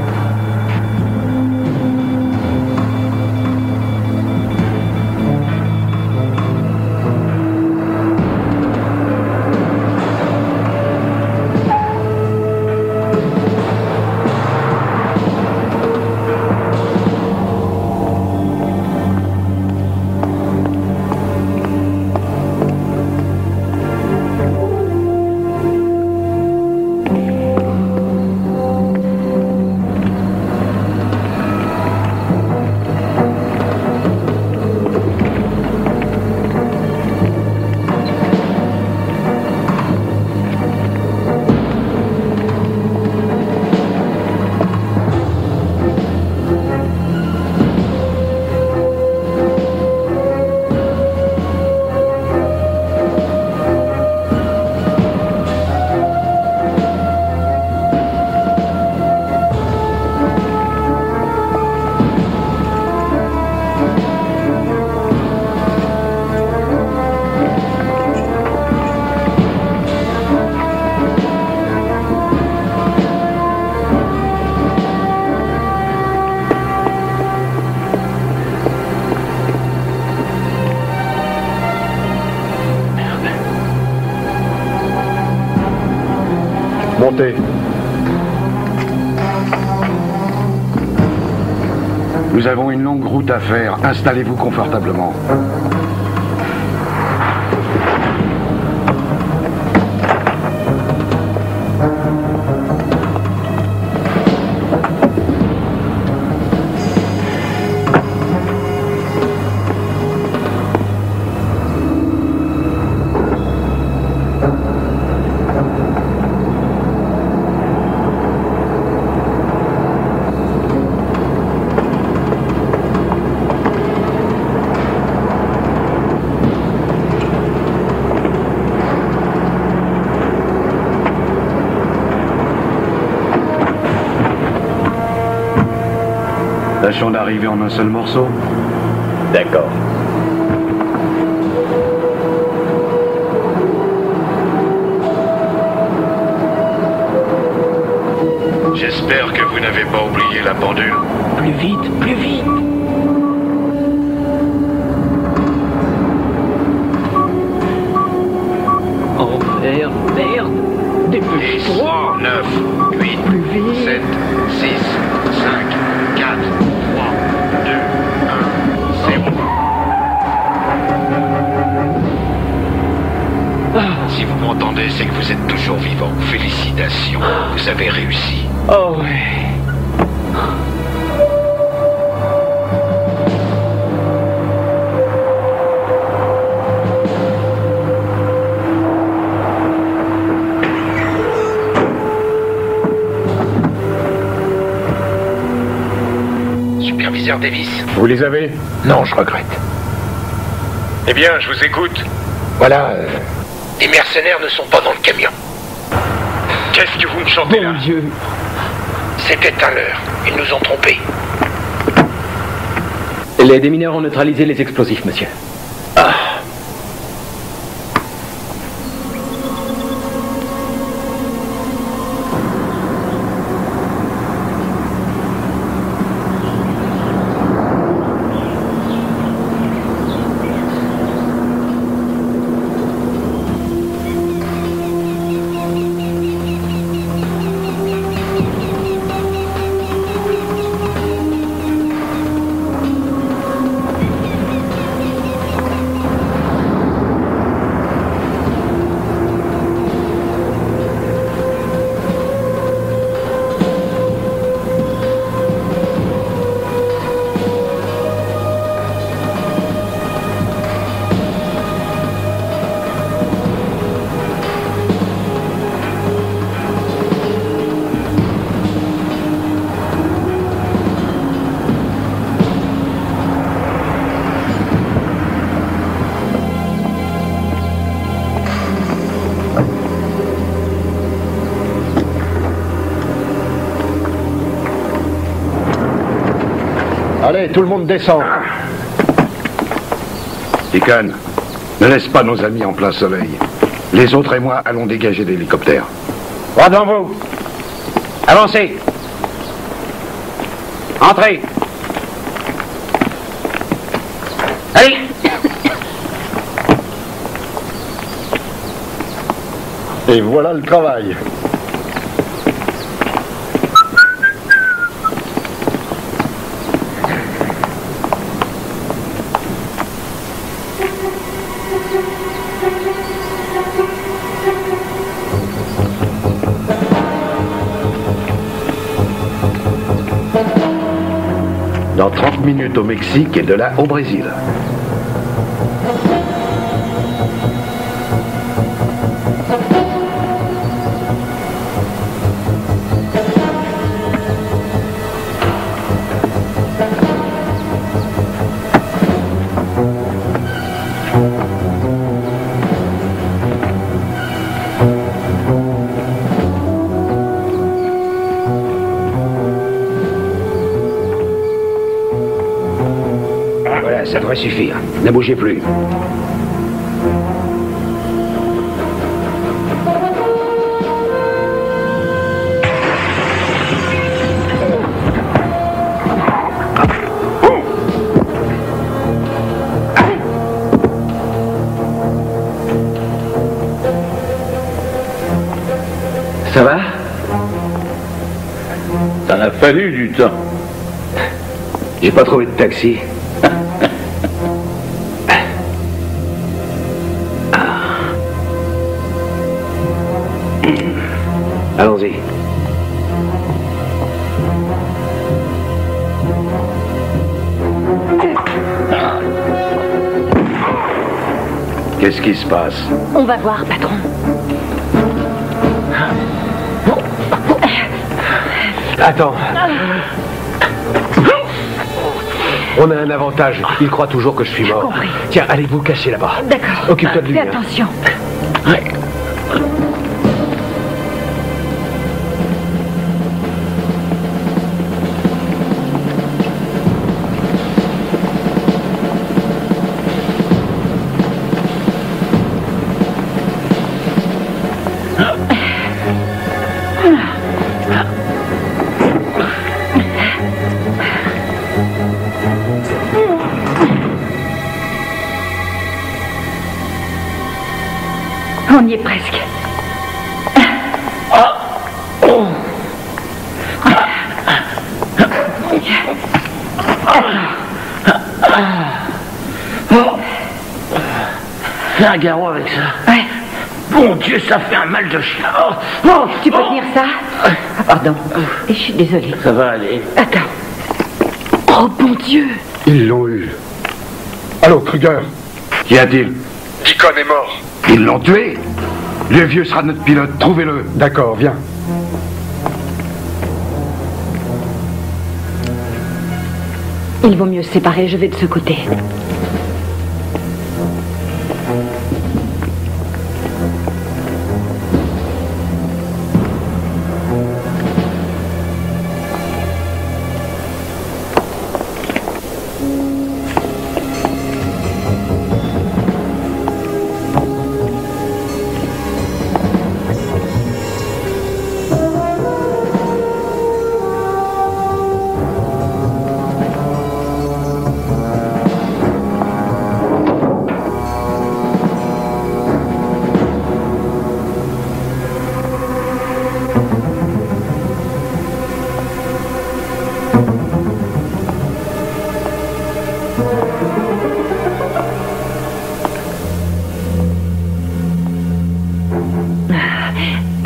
Montez. Nous avons une longue route à faire. Installez-vous confortablement. Tâchons d'arriver en un seul morceau. D'accord. J'espère que vous n'avez pas oublié la pendule. Plus vite, plus vite. Oh merde, merde. Dépêche-toi. 9, 8, 7, 6, 5, 4, 3, 2, 1, 0. Si vous m'entendez, c'est que vous êtes toujours vivant. Félicitations, vous avez réussi. Oh ouais. Superviseur Davis. Vous les avez? Non, je regrette. Eh bien, je vous écoute. Voilà. Les mercenaires ne sont pas dans le camion. Qu'est-ce que vous me chantez là? Mon Dieu. C'était un leurre. Ils nous ont trompés. Les démineurs ont neutralisé les explosifs, monsieur. Allez, tout le monde descend. Deacon, ne laisse pas nos amis en plein soleil. Les autres et moi allons dégager l'hélicoptère. Droit devant vous. Avancez. Entrez. Allez. Et voilà le travail. Dans 30 minutes au Mexique et de là au Brésil. Ça devrait suffire. Ne bougez plus. Ça va? fallu du temps. J'ai pas trouvé de taxi. Allons-y. Qu'est-ce qui se passe? On va voir, patron. Attends. On a un avantage. Il croit toujours que je suis mort. Compris. Tiens, allez vous cacher là-bas. D'accord. Occupe-toi de lui. Fais attention. Ouais. On y est presque. Fais un garrot avec ça. Ouais. Bon Dieu, ça fait un mal de chien. Tu peux tenir ça? Ah, pardon. Je suis désolée. Ça va aller. Attends. Oh, bon Dieu. Ils l'ont eu. Allô, Kruger? Qu'y a-t-il? Deacon est mort. Ils l'ont tué? Le vieux sera notre pilote, trouvez-le. D'accord, viens. Il vaut mieux se séparer, je vais de ce côté.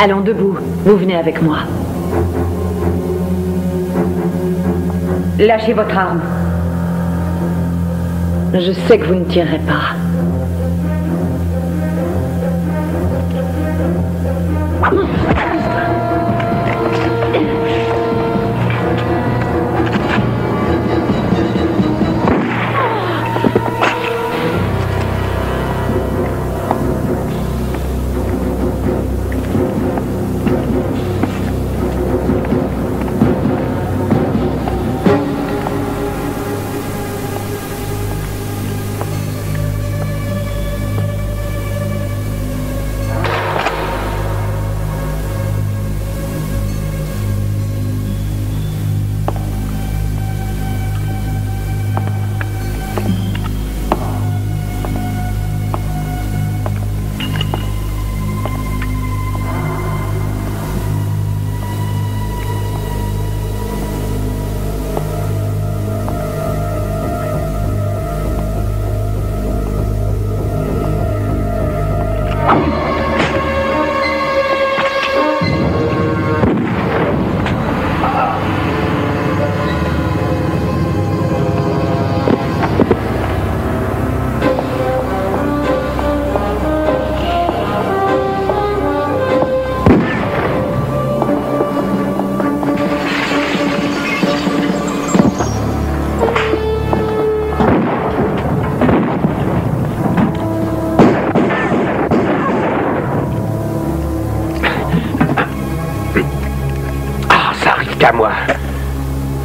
Allons debout, vous venez avec moi. Lâchez votre arme. Je sais que vous ne tirerez pas. qu'à moi.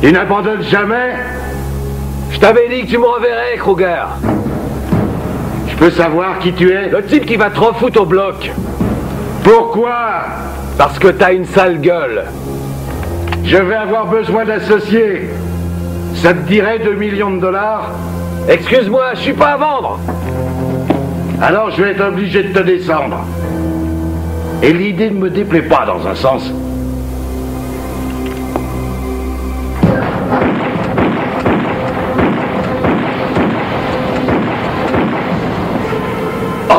Tu n'abandonnes jamais? Je t'avais dit que tu me reverrais, Kruger. Je peux savoir qui tu es? Le type qui va te refoutre au bloc. Pourquoi? Parce que t'as une sale gueule. Je vais avoir besoin d'associés. Ça te dirait 2 millions de dollars? Excuse-moi, je suis pas à vendre. Alors je vais être obligé de te descendre. Et l'idée ne me déplaît pas dans un sens.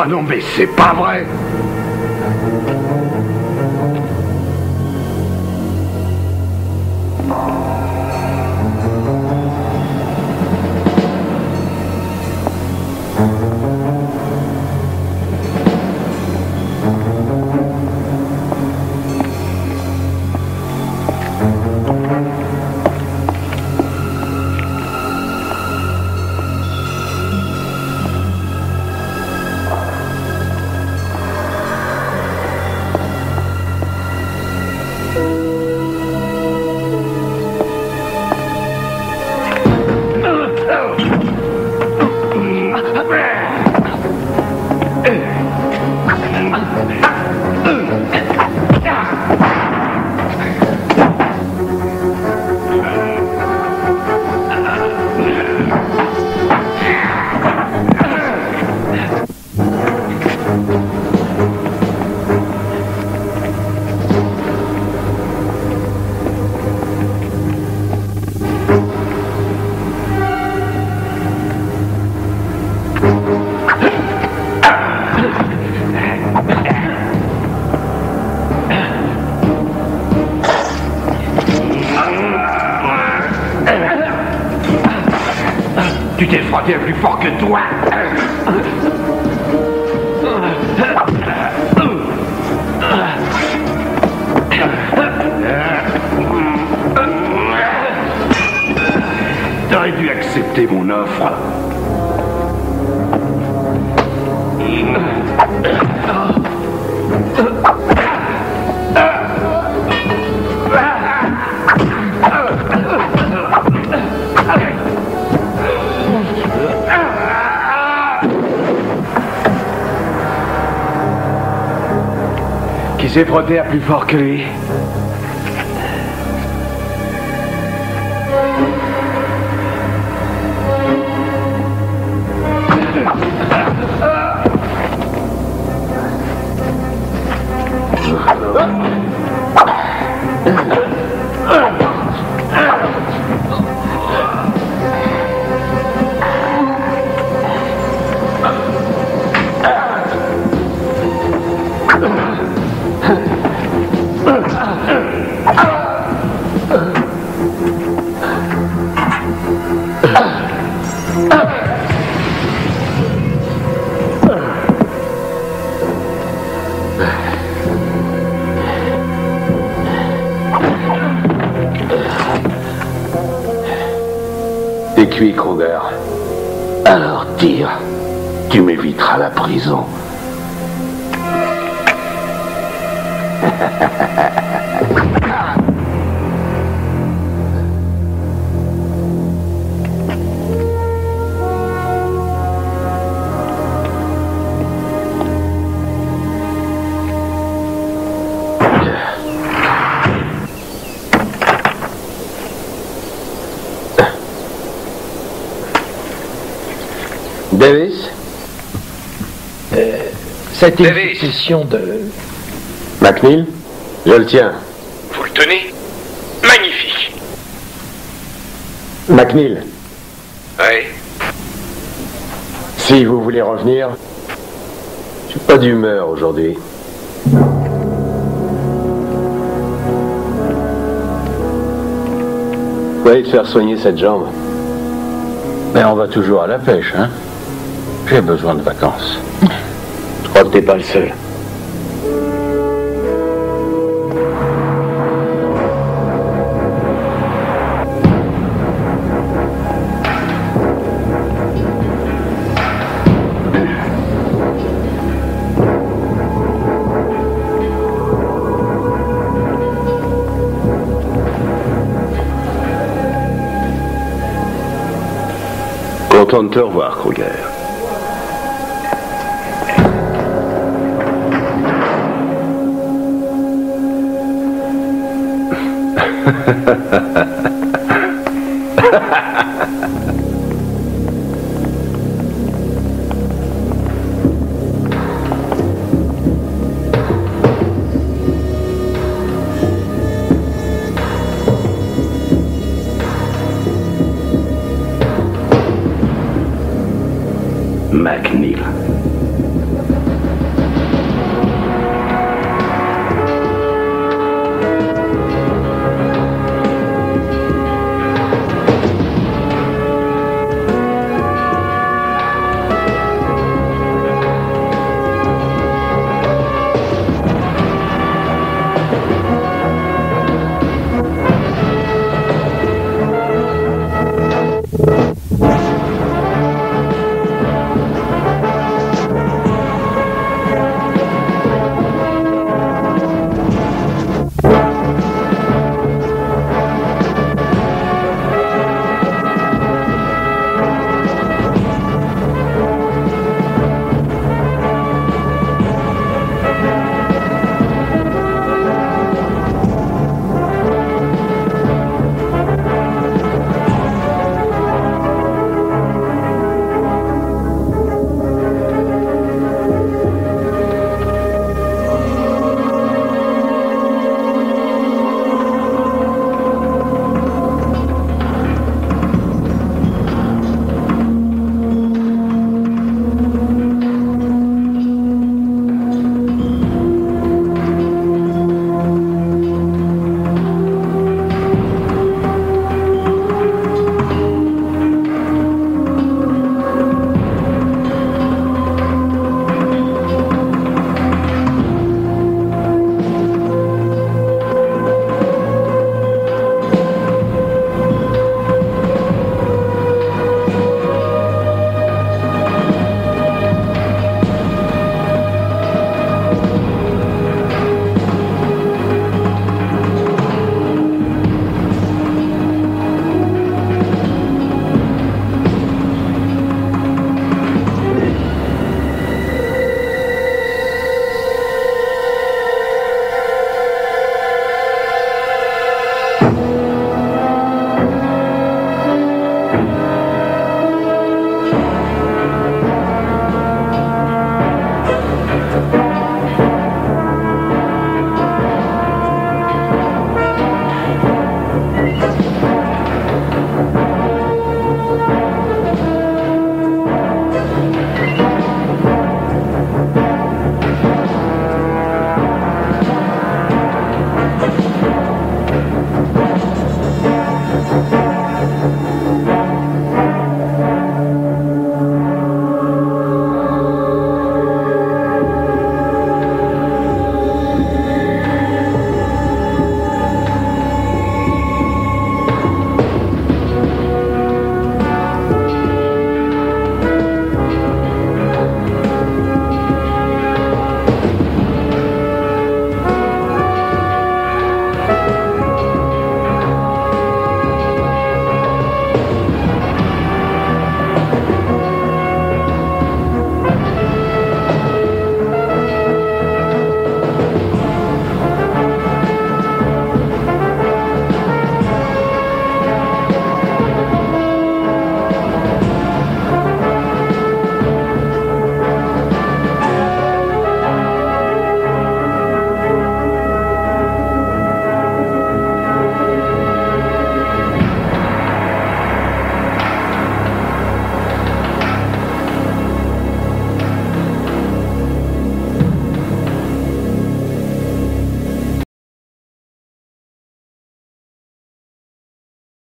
Oh non, mais c'est pas vrai! Tu t'es frotté plus fort que toi. T'aurais dû accepter mon offre. Qui s'est frotté à plus fort que lui? T'es cuit, Kruger. Alors tire. Tu m'éviteras la prison. Davis? Ça a été une succession de... McNeil? Je le tiens. Vous le tenez? Magnifique. McNeil? Oui. Si vous voulez revenir, je suis pas d'humeur aujourd'hui. Vous allez te faire soigner cette jambe. Mais on va toujours à la pêche, hein? J'ai besoin de vacances. Je crois que t'es pas le seul. Content de te revoir, Kruger.